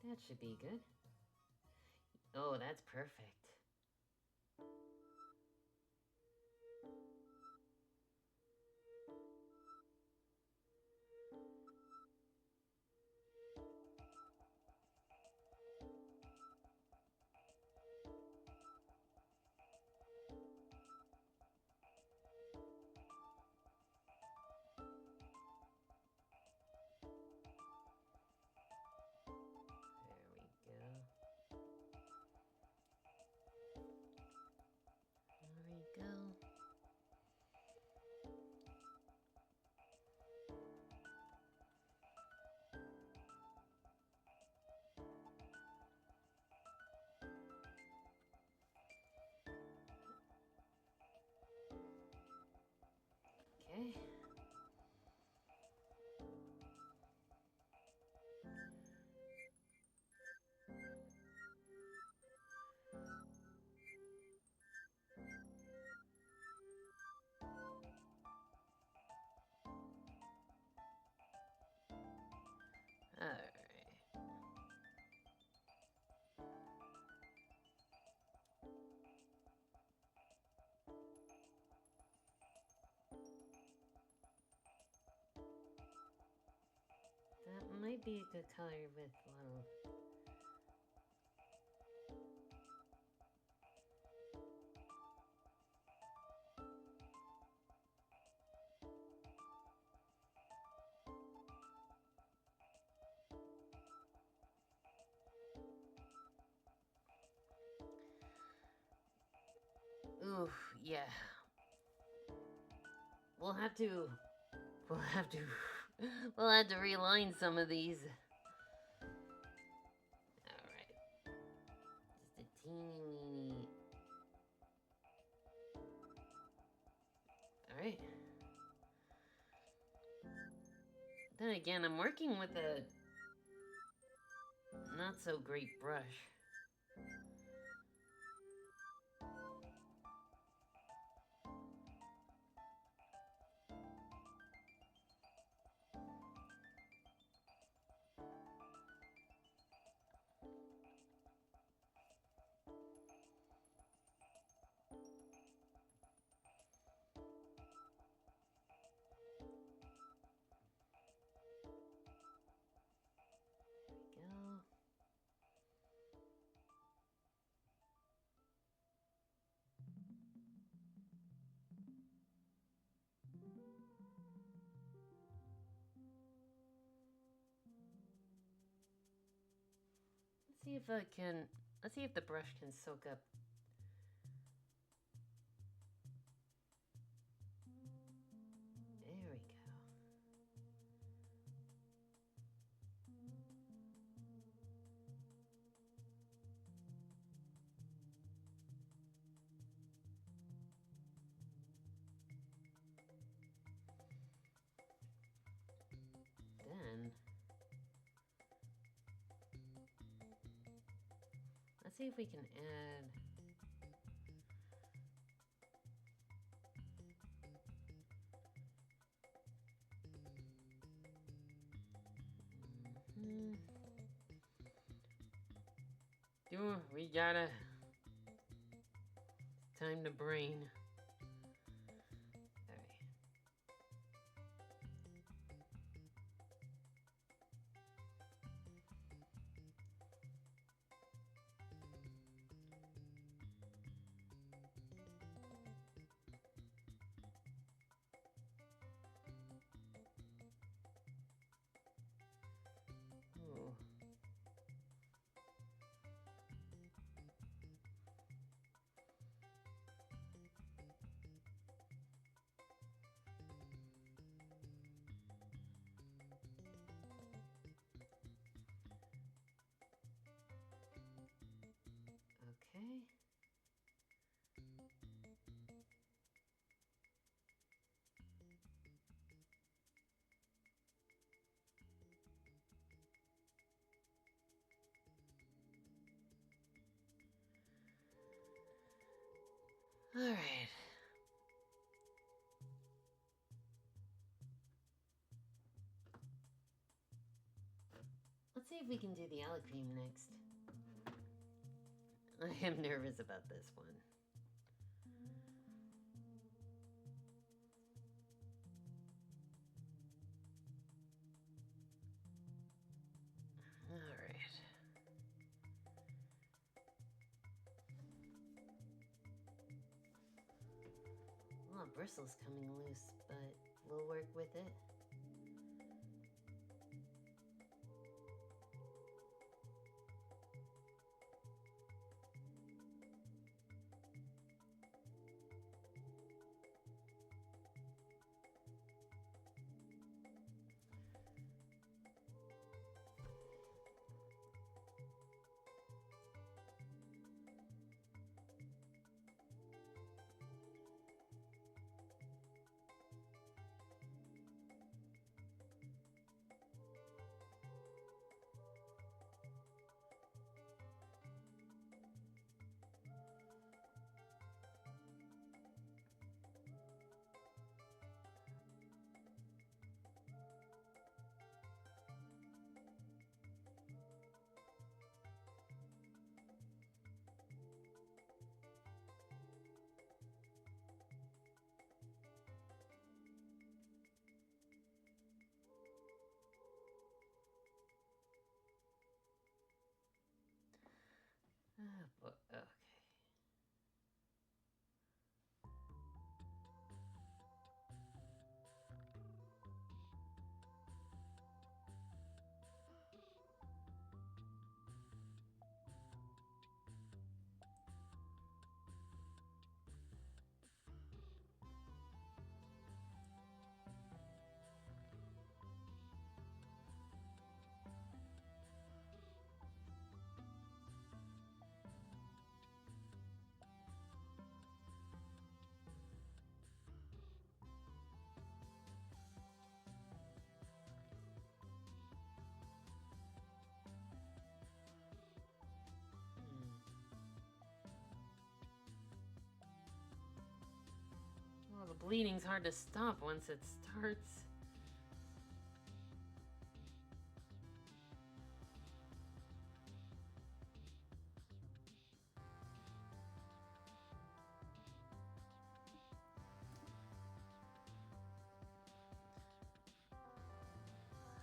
That should be good. Oh, that's perfect. There we go. Okay. Alright. That might be a good color with little... Oof, yeah. We'll have to we'll have to reline some of these. Alright. Just a teeny weeny. Alright. Then again, I'm working with a not so great brush. There we go. Let's see if the brush can soak up. There we go. Then let's see if we can add we gotta. It's time to brain. Oh. Okay. All right. Let's see if we can do the aloe cream next. I am nervous about this one. Alright. Well, bristle's coming loose, but we'll work with it. Okay. Well, the bleeding's hard to stop once it starts.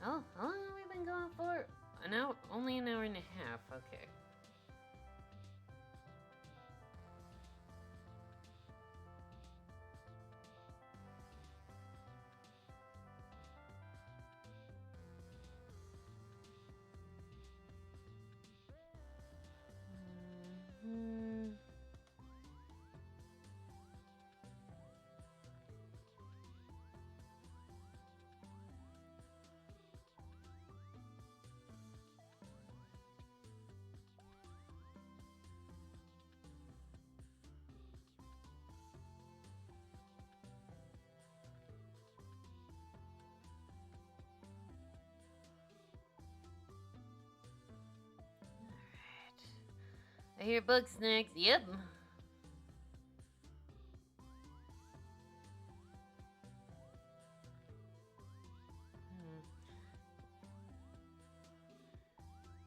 Oh, how long have we been going for? An hour? Only an hour and a half. Okay. Mm-hmm. I hear bug snacks. Yep.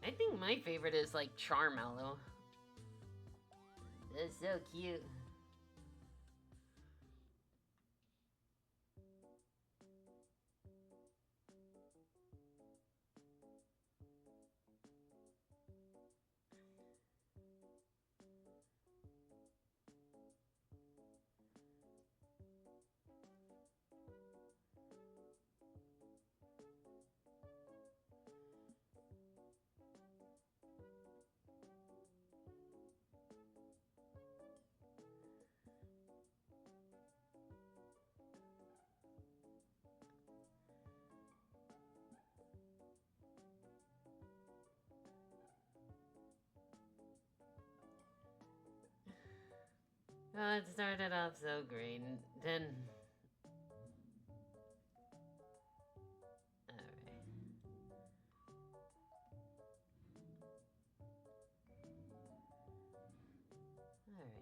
I think my favorite is like Charmallow. That's so cute. Well, it started off so great, and then... Alright. Alright.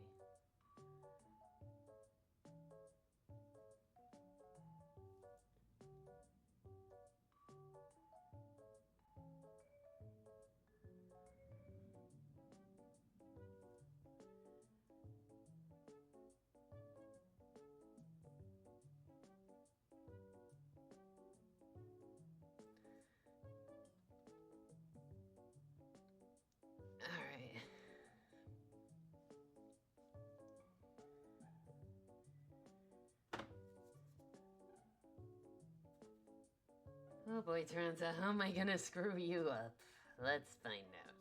Oh boy, Taranza, how am I gonna screw you up? Let's find out.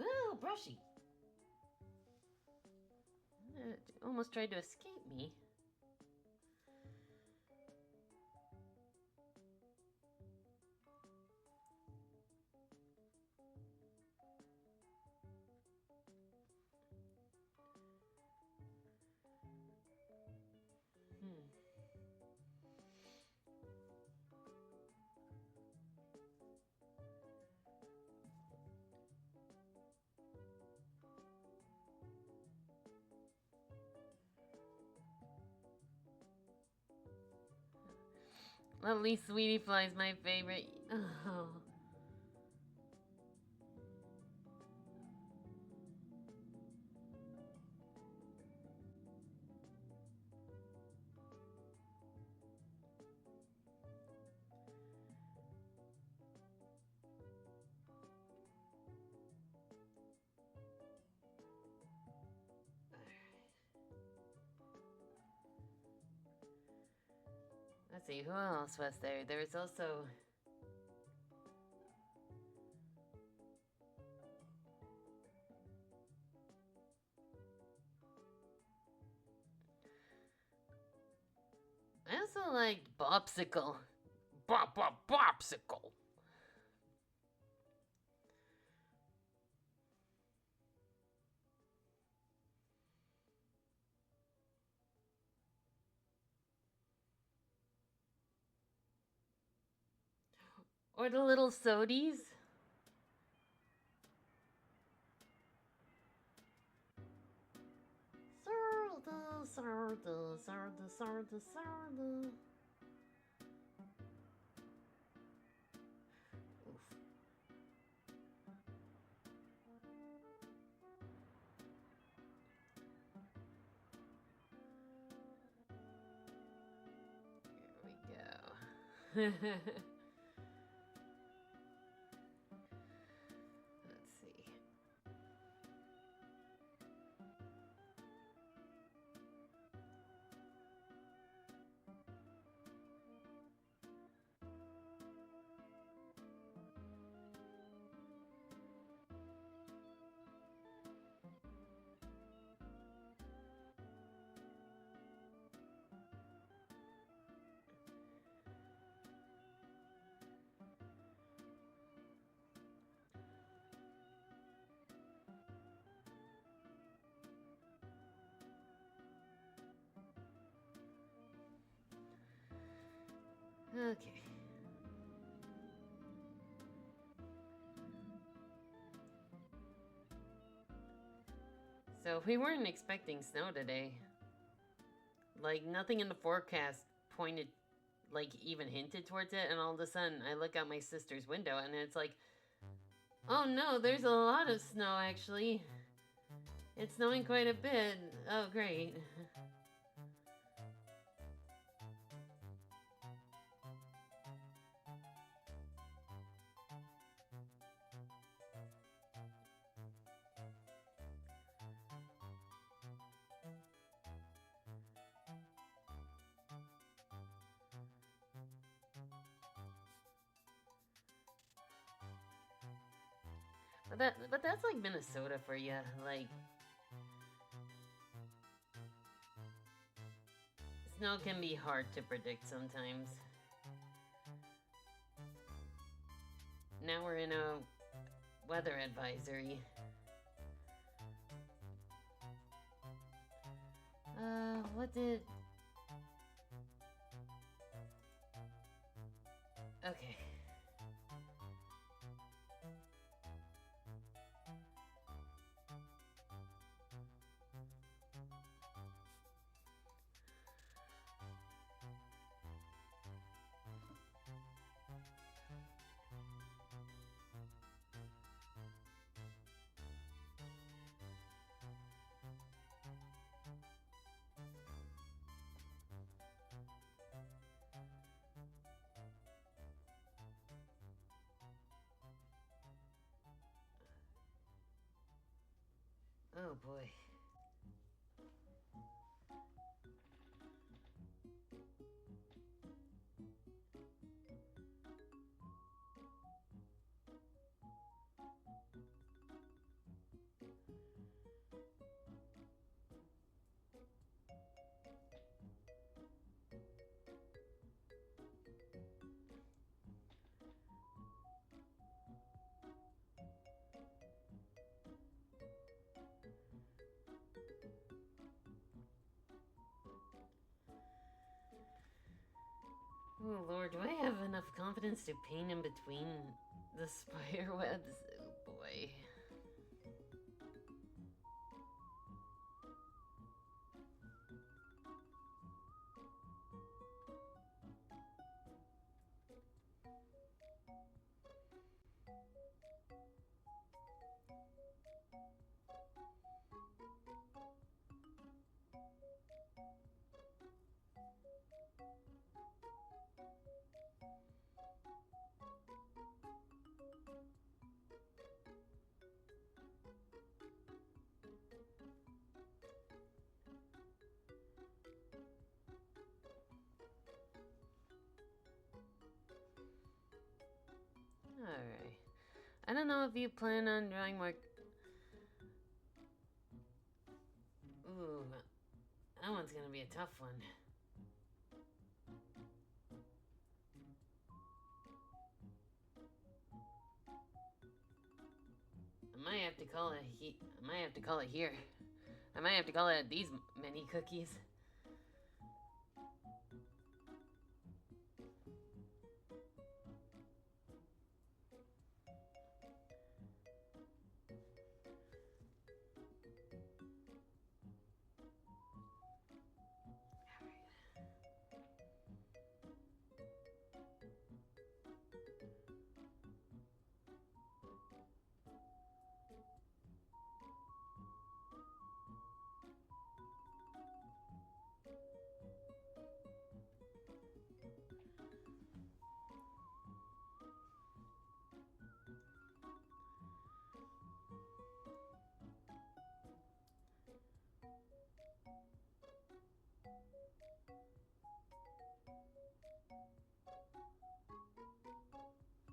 Oh, brushy. Almost tried to escape me. Lovely Sweetie Fly's my favorite. Oh. Let's see, who else was there? There was also... I also liked Bopsicle. Bopsicle. Or the little sodies. Sarda. Oof. Here we go. Let's see. Okay. So we weren't expecting snow today. Like, nothing in the forecast pointed, like, even hinted towards it, and all of a sudden I look out my sister's window and it's like, oh no, there's a lot of snow actually. It's snowing quite a bit. Oh, great. But that's like Minnesota for you. Like, snow can be hard to predict sometimes. Now we're in a weather advisory. What did... Okay. Oh boy. Oh Lord, do I have enough confidence to paint in between the spider webs? Oh boy. Alright. I don't know if you plan on drawing more... Ooh, that one's gonna be a tough one. I might have to call it I might have to call it here. I might have to call it these many cookies.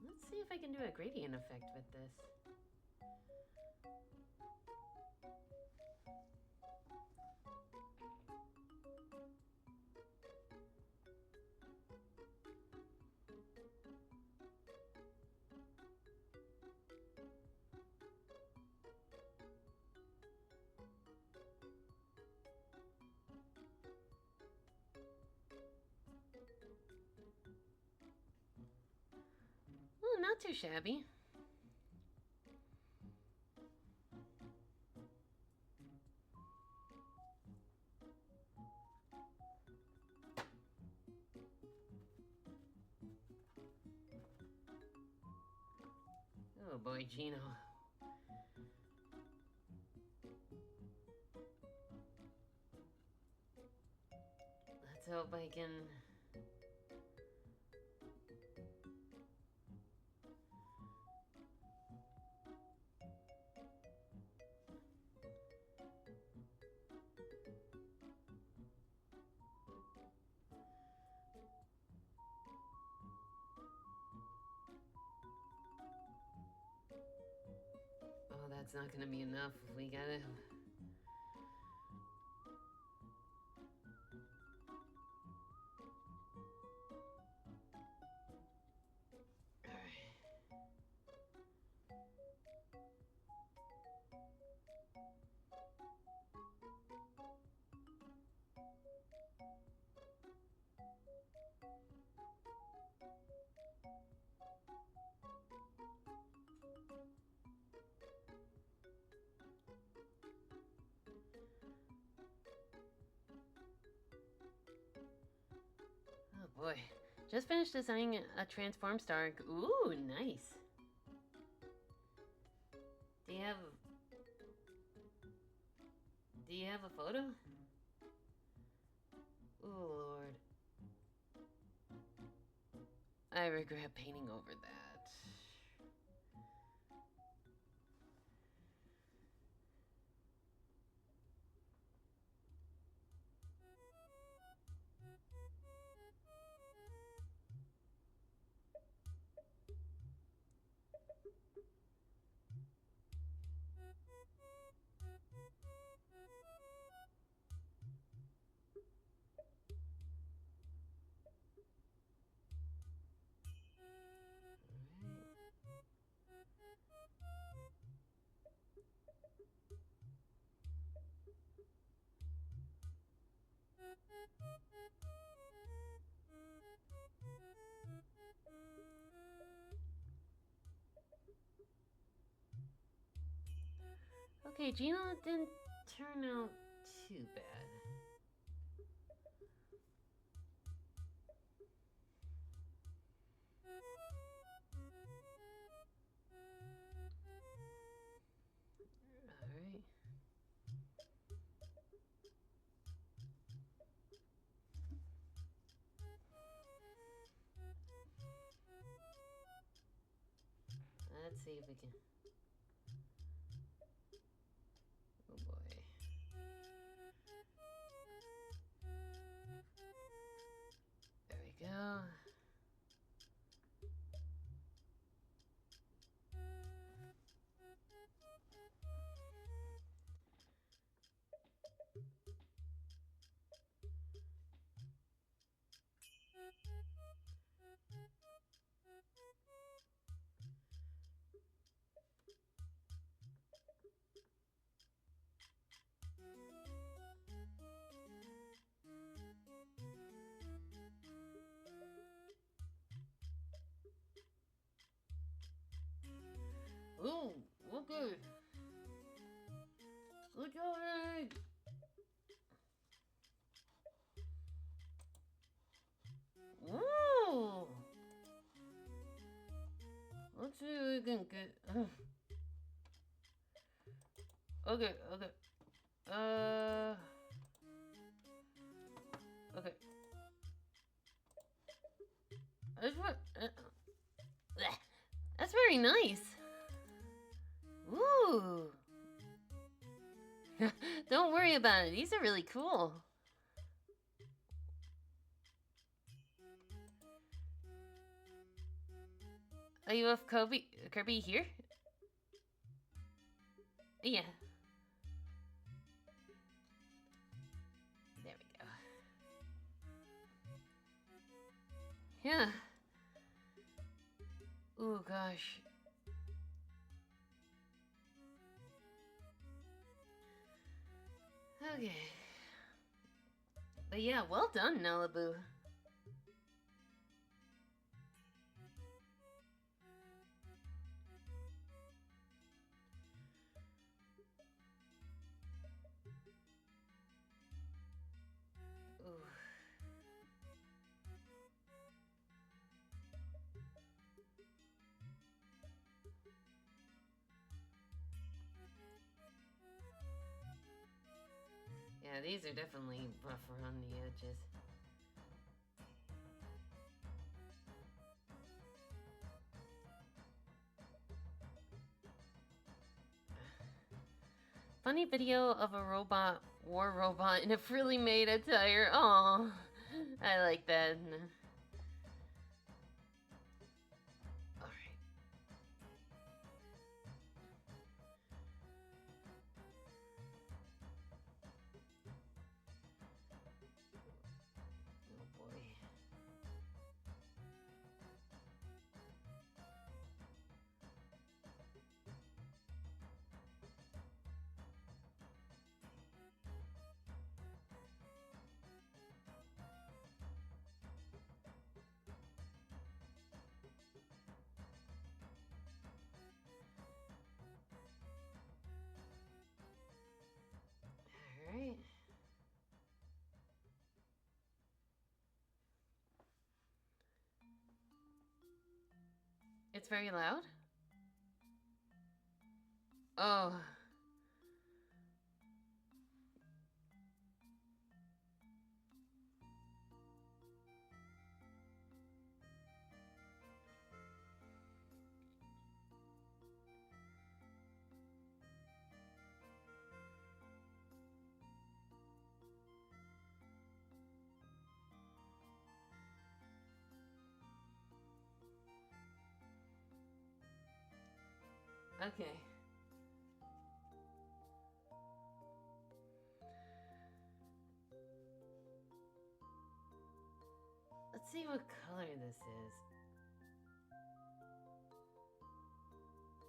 Let's see if I can do a gradient effect with this. Oh, not too shabby. Oh boy, Gino. Let's hope I can... Oh, that's not gonna be enough. We gotta... Oh boy. Just finished designing a transform star. Ooh, nice. Do you have a photo? Ooh, Lord. I regret painting over that. Okay, Gina didn't turn out too bad. Alright. Let's see if we can... Oh boy. There we go. Ooh, okay. Good job. Ooh. Let's see if we can get... Okay, okay. Okay. That's what... That's very nice. Ooh. Don't worry about it. These are really cool. Are you off Kirby here? Yeah. There we go. Yeah. Ooh, gosh. Okay. But yeah, well done, Malibu. Ooh. Yeah, these are definitely rougher on the edges. Funny video of a war robot in a frilly maid attire. Aw, I like that. Alright. Oh boy. Alright. It's very loud? Oh. Okay. Let's see what color this is.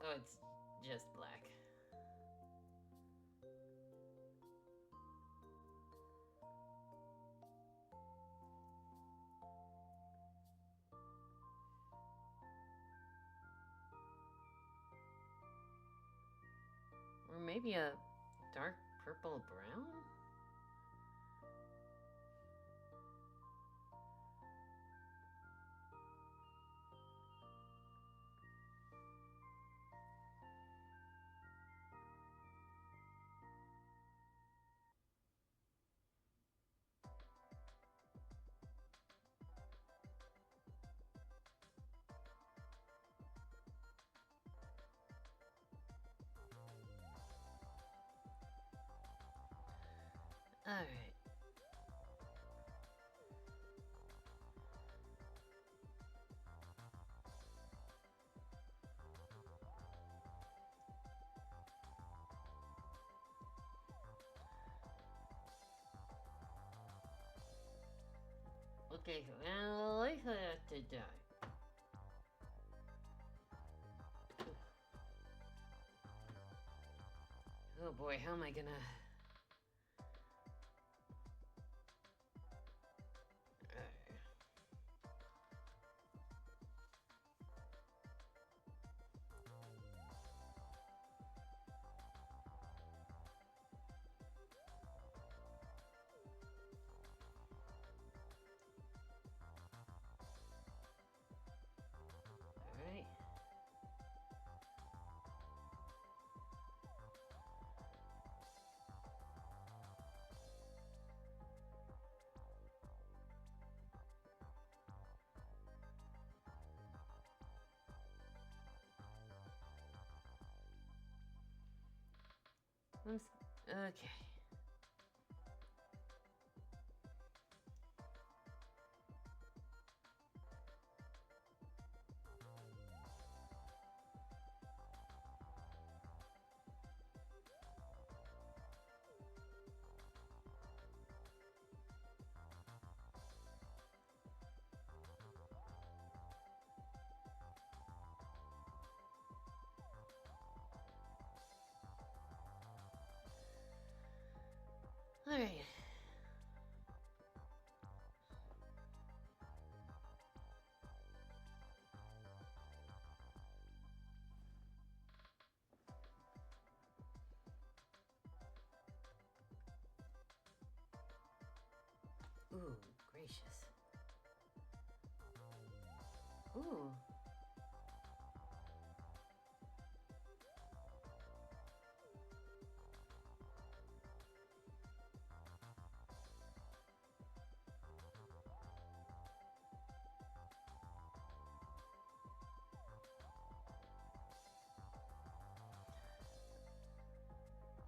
Oh, it's just black. Or maybe a dark purple brown? Alright. Okay, well, I have to die. Oh boy, how am I gonna... Alright. Okay. Alright. Ooh, gracious. Ooh.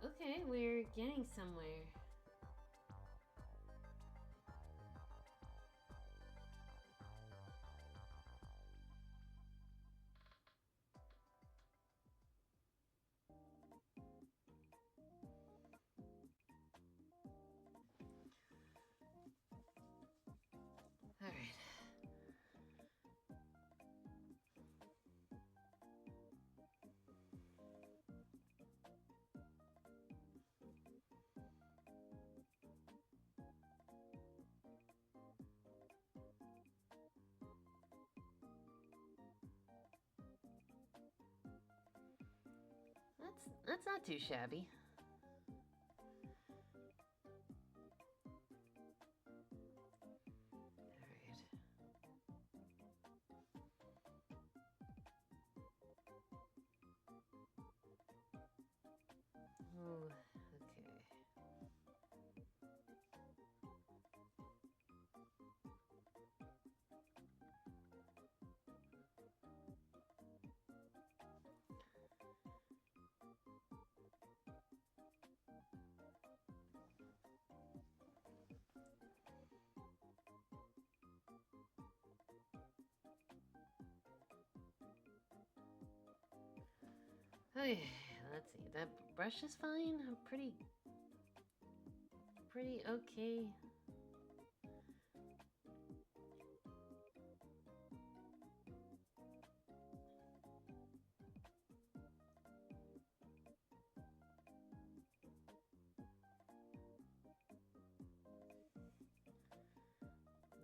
Okay, we're getting somewhere. Alright. That's not too shabby. Alright. Ooh, okay. Okay, let's see. That brush is fine. I'm pretty okay.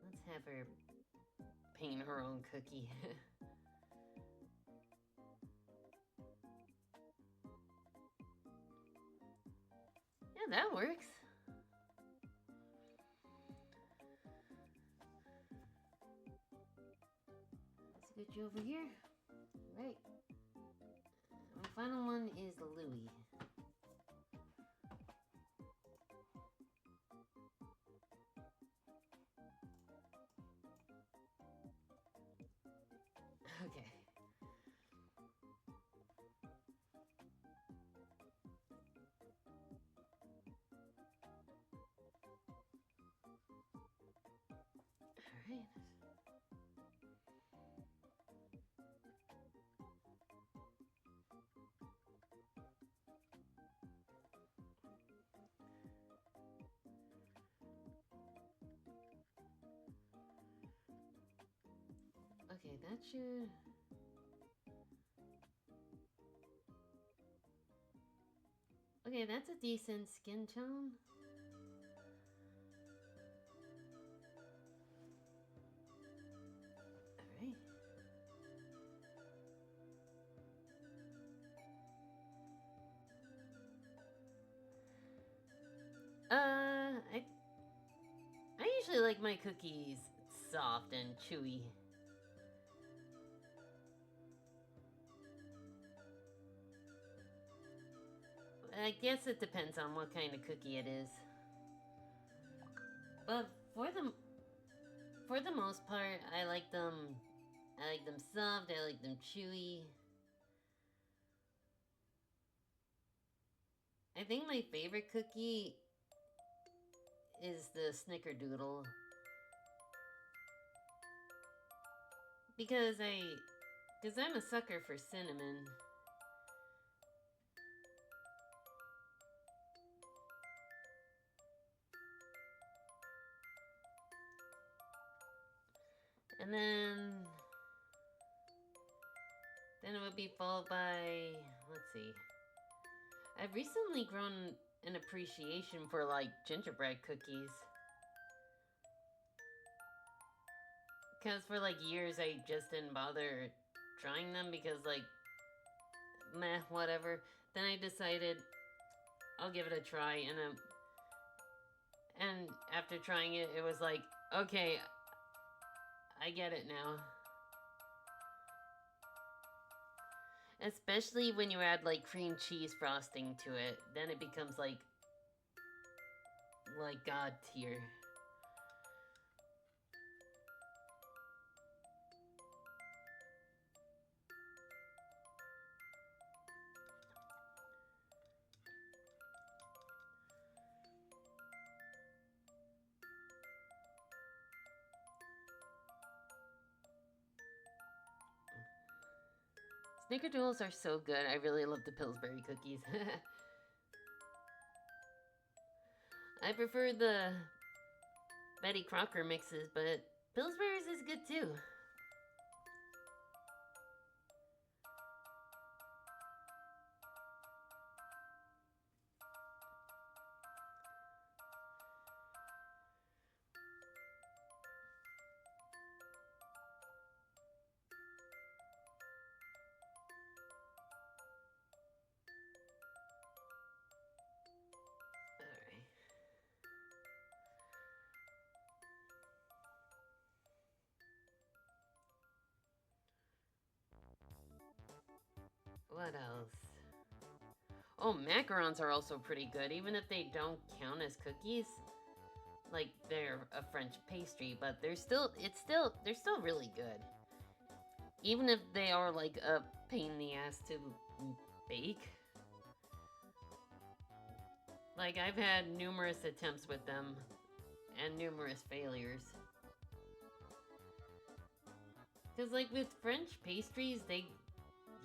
Let's have her paint her own cookie. that works. Let's get you over here. Right. The final one is Louis. Okay. All right. Okay, that should... Okay, that's a decent skin tone. Alright. I usually like my cookies soft and chewy. I guess it depends on what kind of cookie it is. But for the most part, I like them soft, I like them chewy. I think my favorite cookie is the Snickerdoodle. Because I'm a sucker for cinnamon. And then it would be followed by, let's see. I've recently grown an appreciation for like gingerbread cookies. Because for like years I just didn't bother trying them because like, meh, whatever. Then I decided I'll give it a try, and after trying it, it was like, okay, I get it now. Especially when you add like cream cheese frosting to it, then it becomes like God tier. Snickerdoodles are so good. I really love the Pillsbury cookies. I prefer the Betty Crocker mixes, but Pillsbury's is good too. What else? Oh, macarons are also pretty good, even if they don't count as cookies. Like they're a French pastry, but they're still really good. Even if they are like a pain in the ass to bake. Like I've had numerous attempts with them and numerous failures. Cause like with French pastries,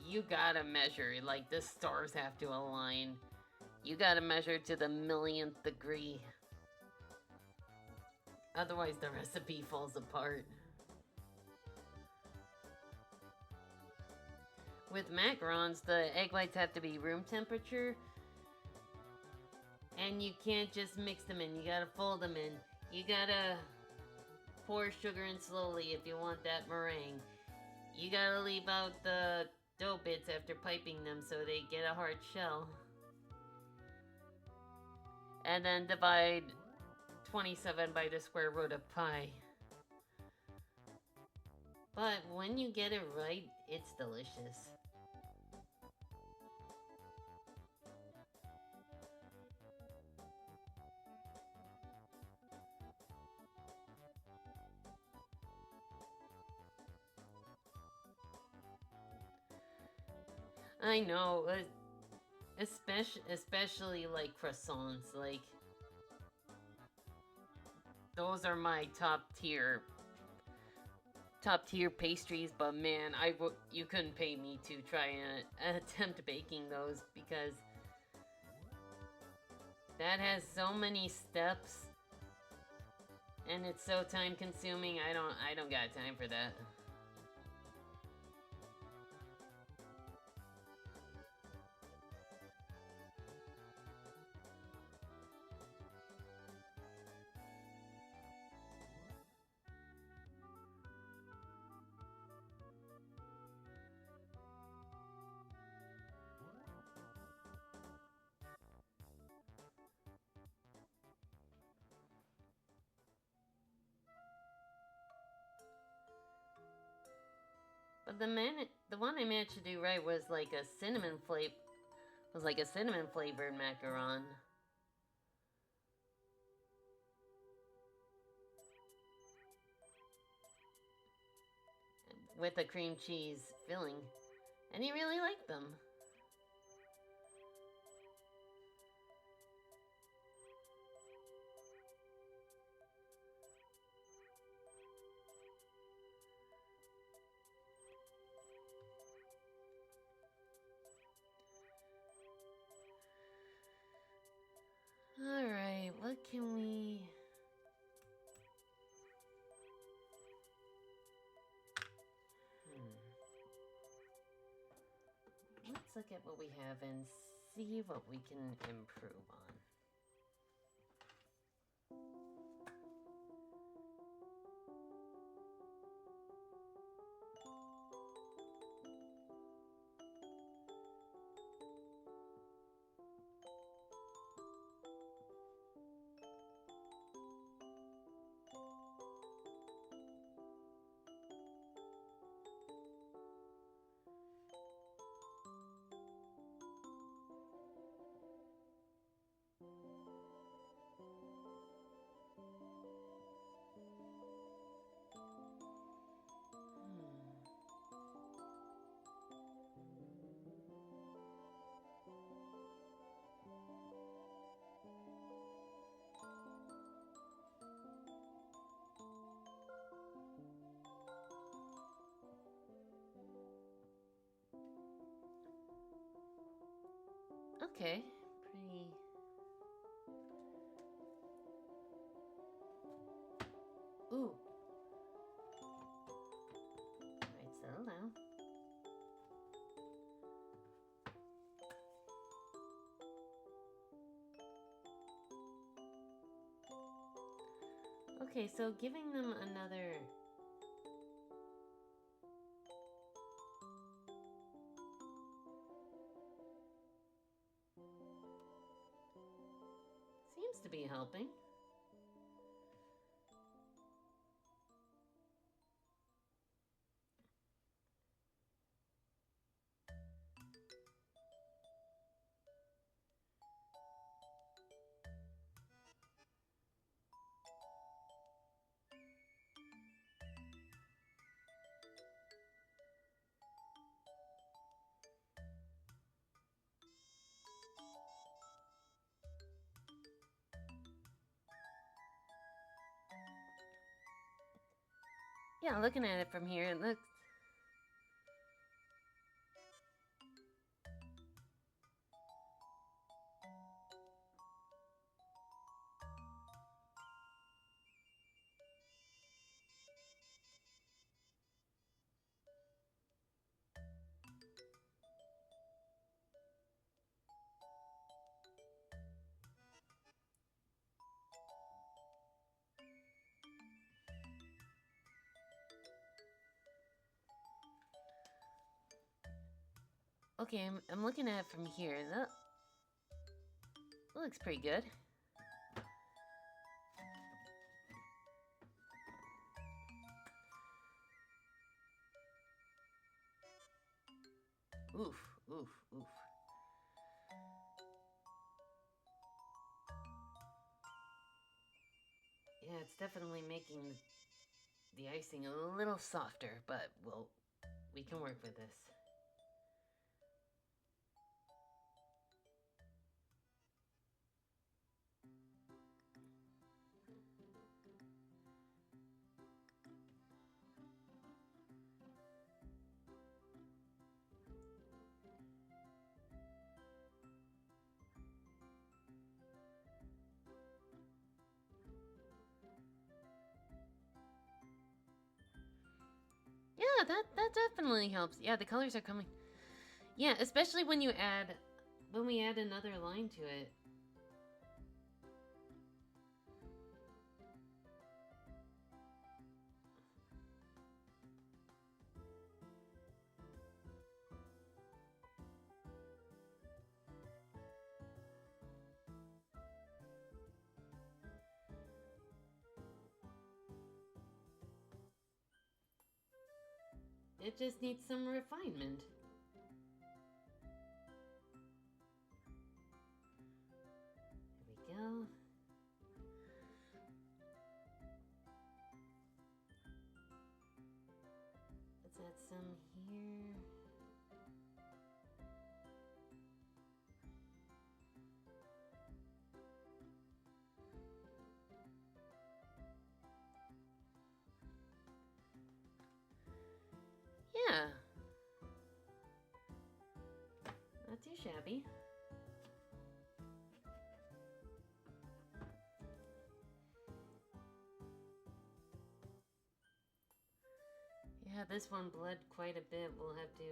you gotta measure, like the stars have to align. You gotta measure to the millionth degree. Otherwise the recipe falls apart. With macarons, the egg whites have to be room temperature. And you can't just mix them in, you gotta fold them in. You gotta pour sugar in slowly if you want that meringue. You gotta leave out the dough bits after piping them so they get a hard shell. and then divide 27 by the square root of pi. But when you get it right, it's delicious. I know, especially like croissants, like those are my top tier pastries, but man, you couldn't pay me to try and attempt baking those because that has so many steps and it's so time consuming. I don't got time for that. But the one I managed to do right was like a cinnamon flavored macaron. With a cream cheese filling. And he really liked them. Alright, what can we... Let's look at what we have and see what we can improve on. Okay, pretty... Ooh. Alright, settle down. Okay, so giving them another... seems to be helping. Yeah, looking at it from here, it looks... Okay, I'm looking at it from here. That looks pretty good. Oof, oof, oof. Yeah, it's definitely making the icing a little softer, but we can work with this. Yeah, that definitely helps. Yeah, the colors are coming. Yeah, especially when we add another line to it. It just needs some refinement. There we go. Let's add some here. Yeah. Not too shabby. Yeah, this one bled quite a bit. We'll have to...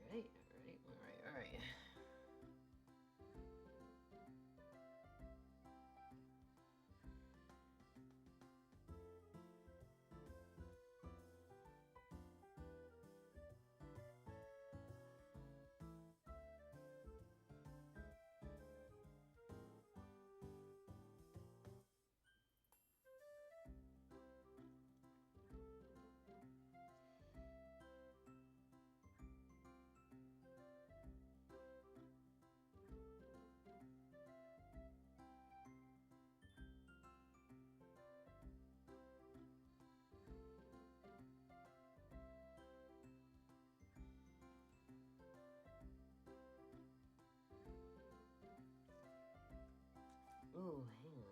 Alright. Ooh, hang on.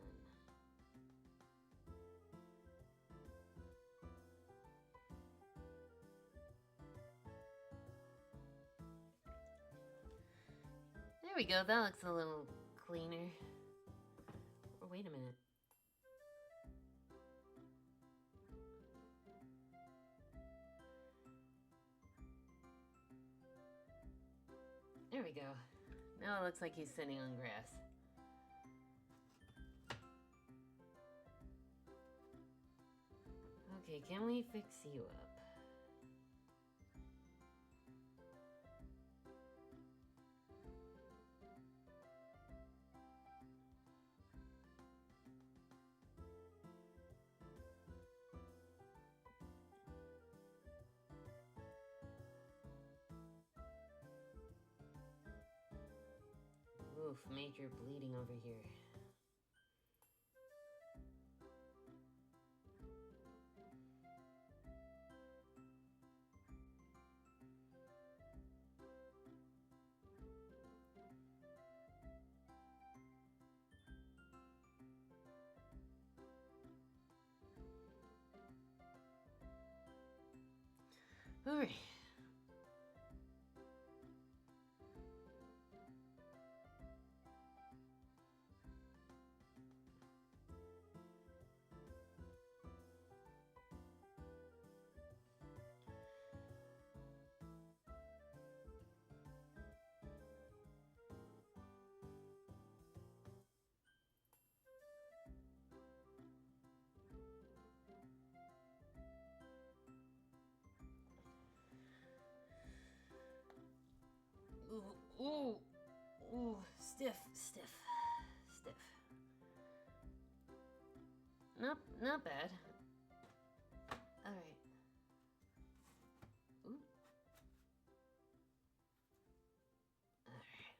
There we go. That looks a little cleaner. Oh, wait a minute. There we go. Now it looks like he's sitting on grass. Okay, can we fix you up? Oof, major bleeding over here. Alright. Ooh, stiff. Not bad. All right. Ooh. All right.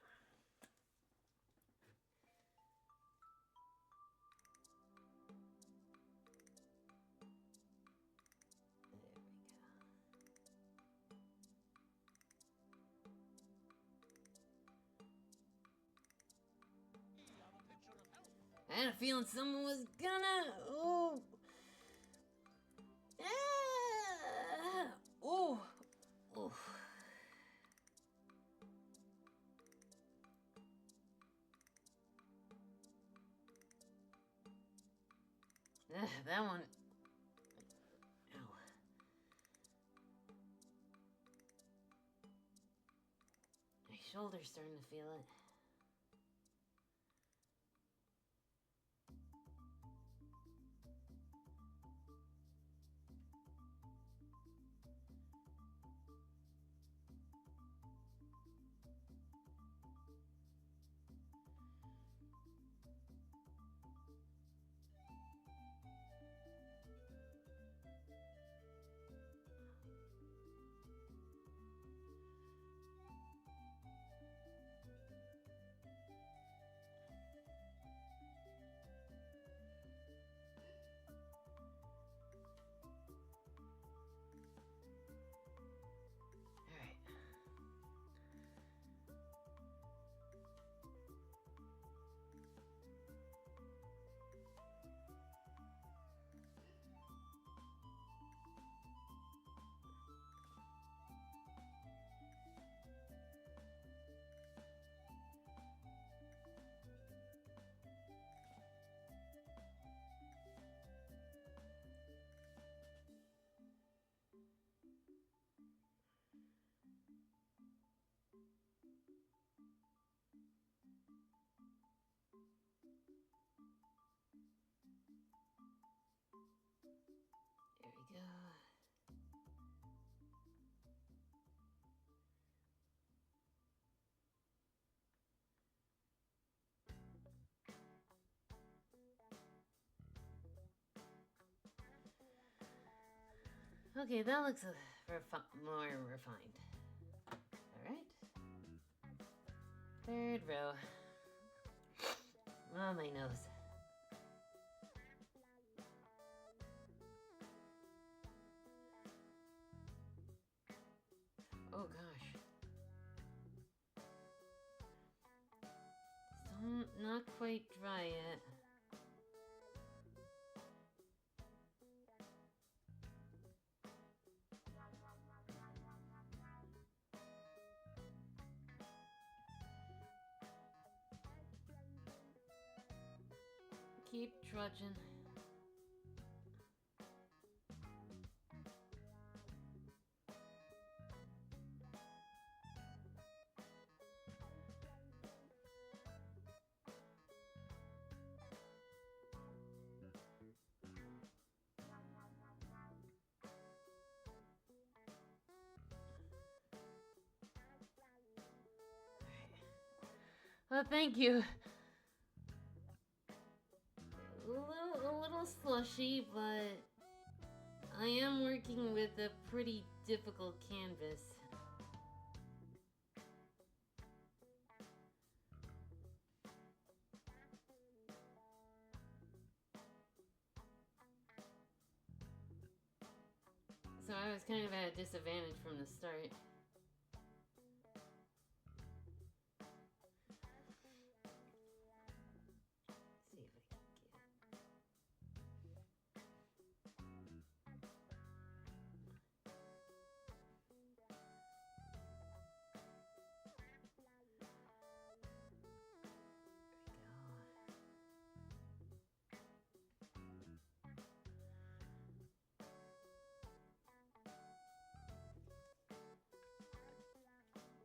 There we go. I had a feeling someone was gonna. Oh. Ah. Oh. Oh. That one. Ow. My shoulder's starting to feel it. There we go. Okay, that looks more refined. Alright. Third row. Oh, my nose. Oh gosh. Still not quite dry yet. Keep trudging. Oh, thank you. A little slushy, but I am working with a pretty difficult canvas. So I was kind of at a disadvantage from the start.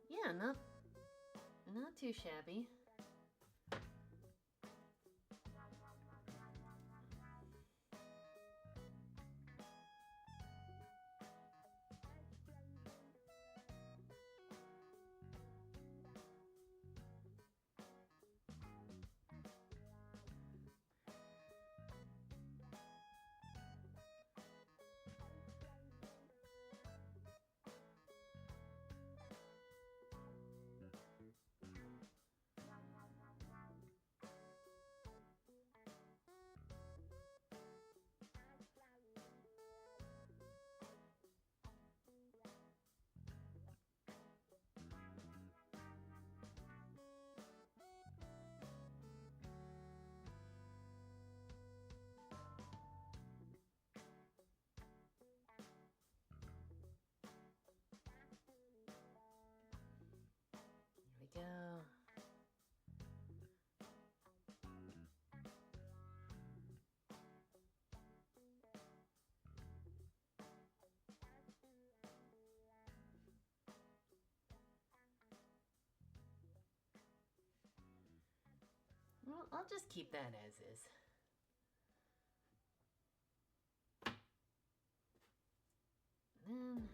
Yeah, not too shabby. I'll just keep that as is. Then...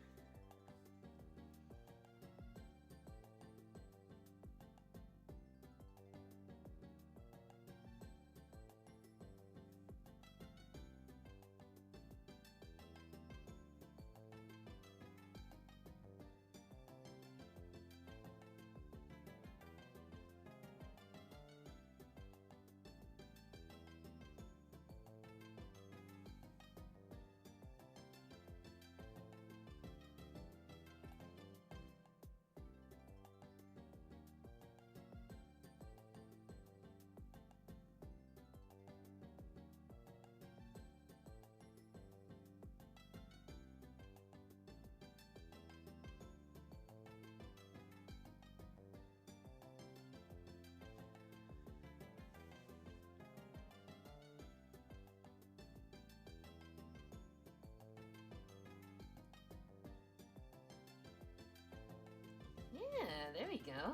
Yeah, there we go.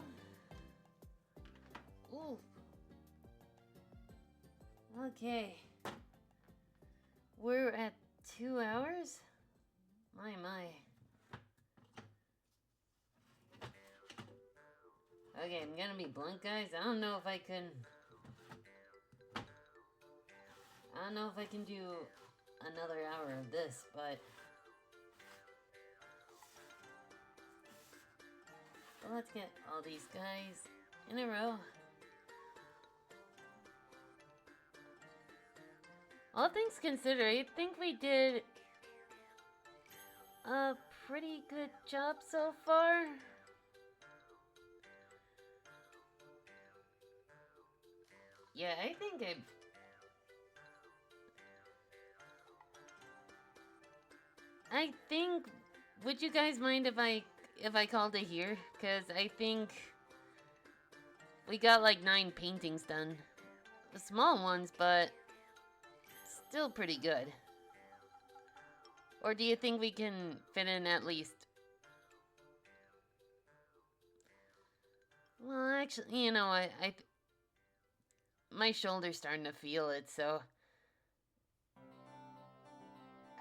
Ooh. Okay. We're at 2 hours? My. Okay, I'm gonna be blunt, guys. I don't know if I can do another hour of this, but let's get all these guys in a row. All things considered, I think we did a pretty good job so far. Yeah, I think, would you guys mind if I called it here? Because I think we got like 9 paintings done. The small ones, but still pretty good. Or do you think we can fit in at least? Well, actually, you know, my shoulder's starting to feel it, so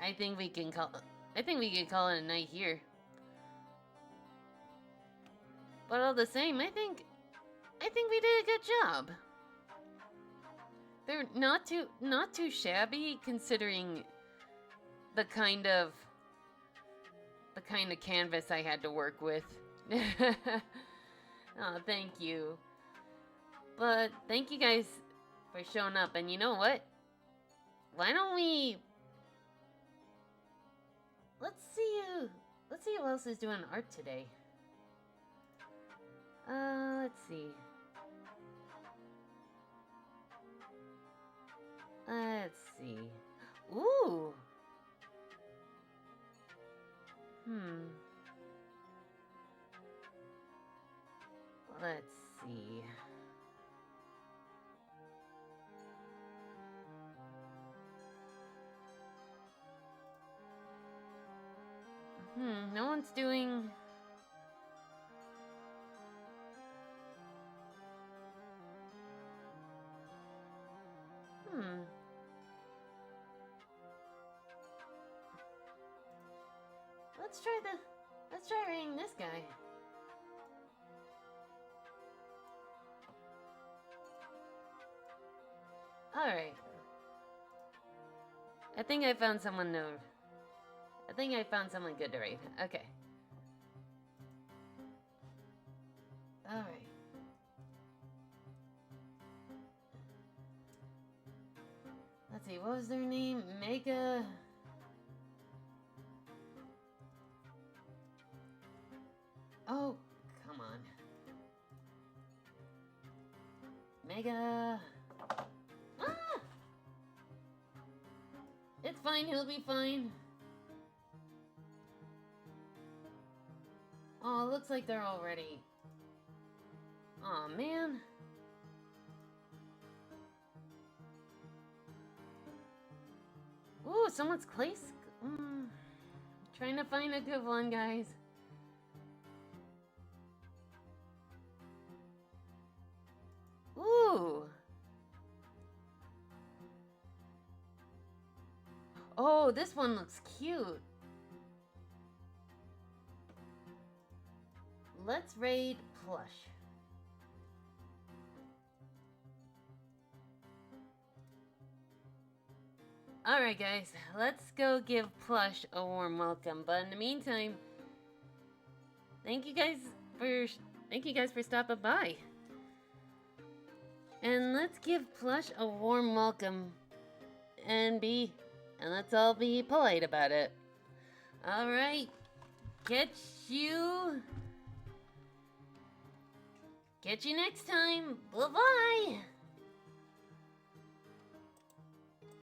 I think we can call it a night here. But all the same, I think we did a good job. They're not too shabby considering the kind of canvas I had to work with. Oh, thank you. But thank you guys for showing up. And you know what? Why don't we... Let's see who else is doing art today. Let's see. Let's see. Ooh! Let's see. No one's doing... Let's try reading this guy. Alright. I think I found someone good to read. Okay. Alright. Let's see, what was their name? Mega... Oh, come on. Mega... Ah! It's fine, he'll be fine. Oh, it looks like they're all ready. Aw, man. Ooh, someone's clay... Trying to find a good one, guys. Ooh. Oh, this one looks cute. Let's raid Plush. Alright guys, let's go give Plush a warm welcome. But in the meantime, thank you guys for stopping by. And let's give Plush a warm welcome and let's all be polite about it. Alright. Catch you next time. Bye-bye.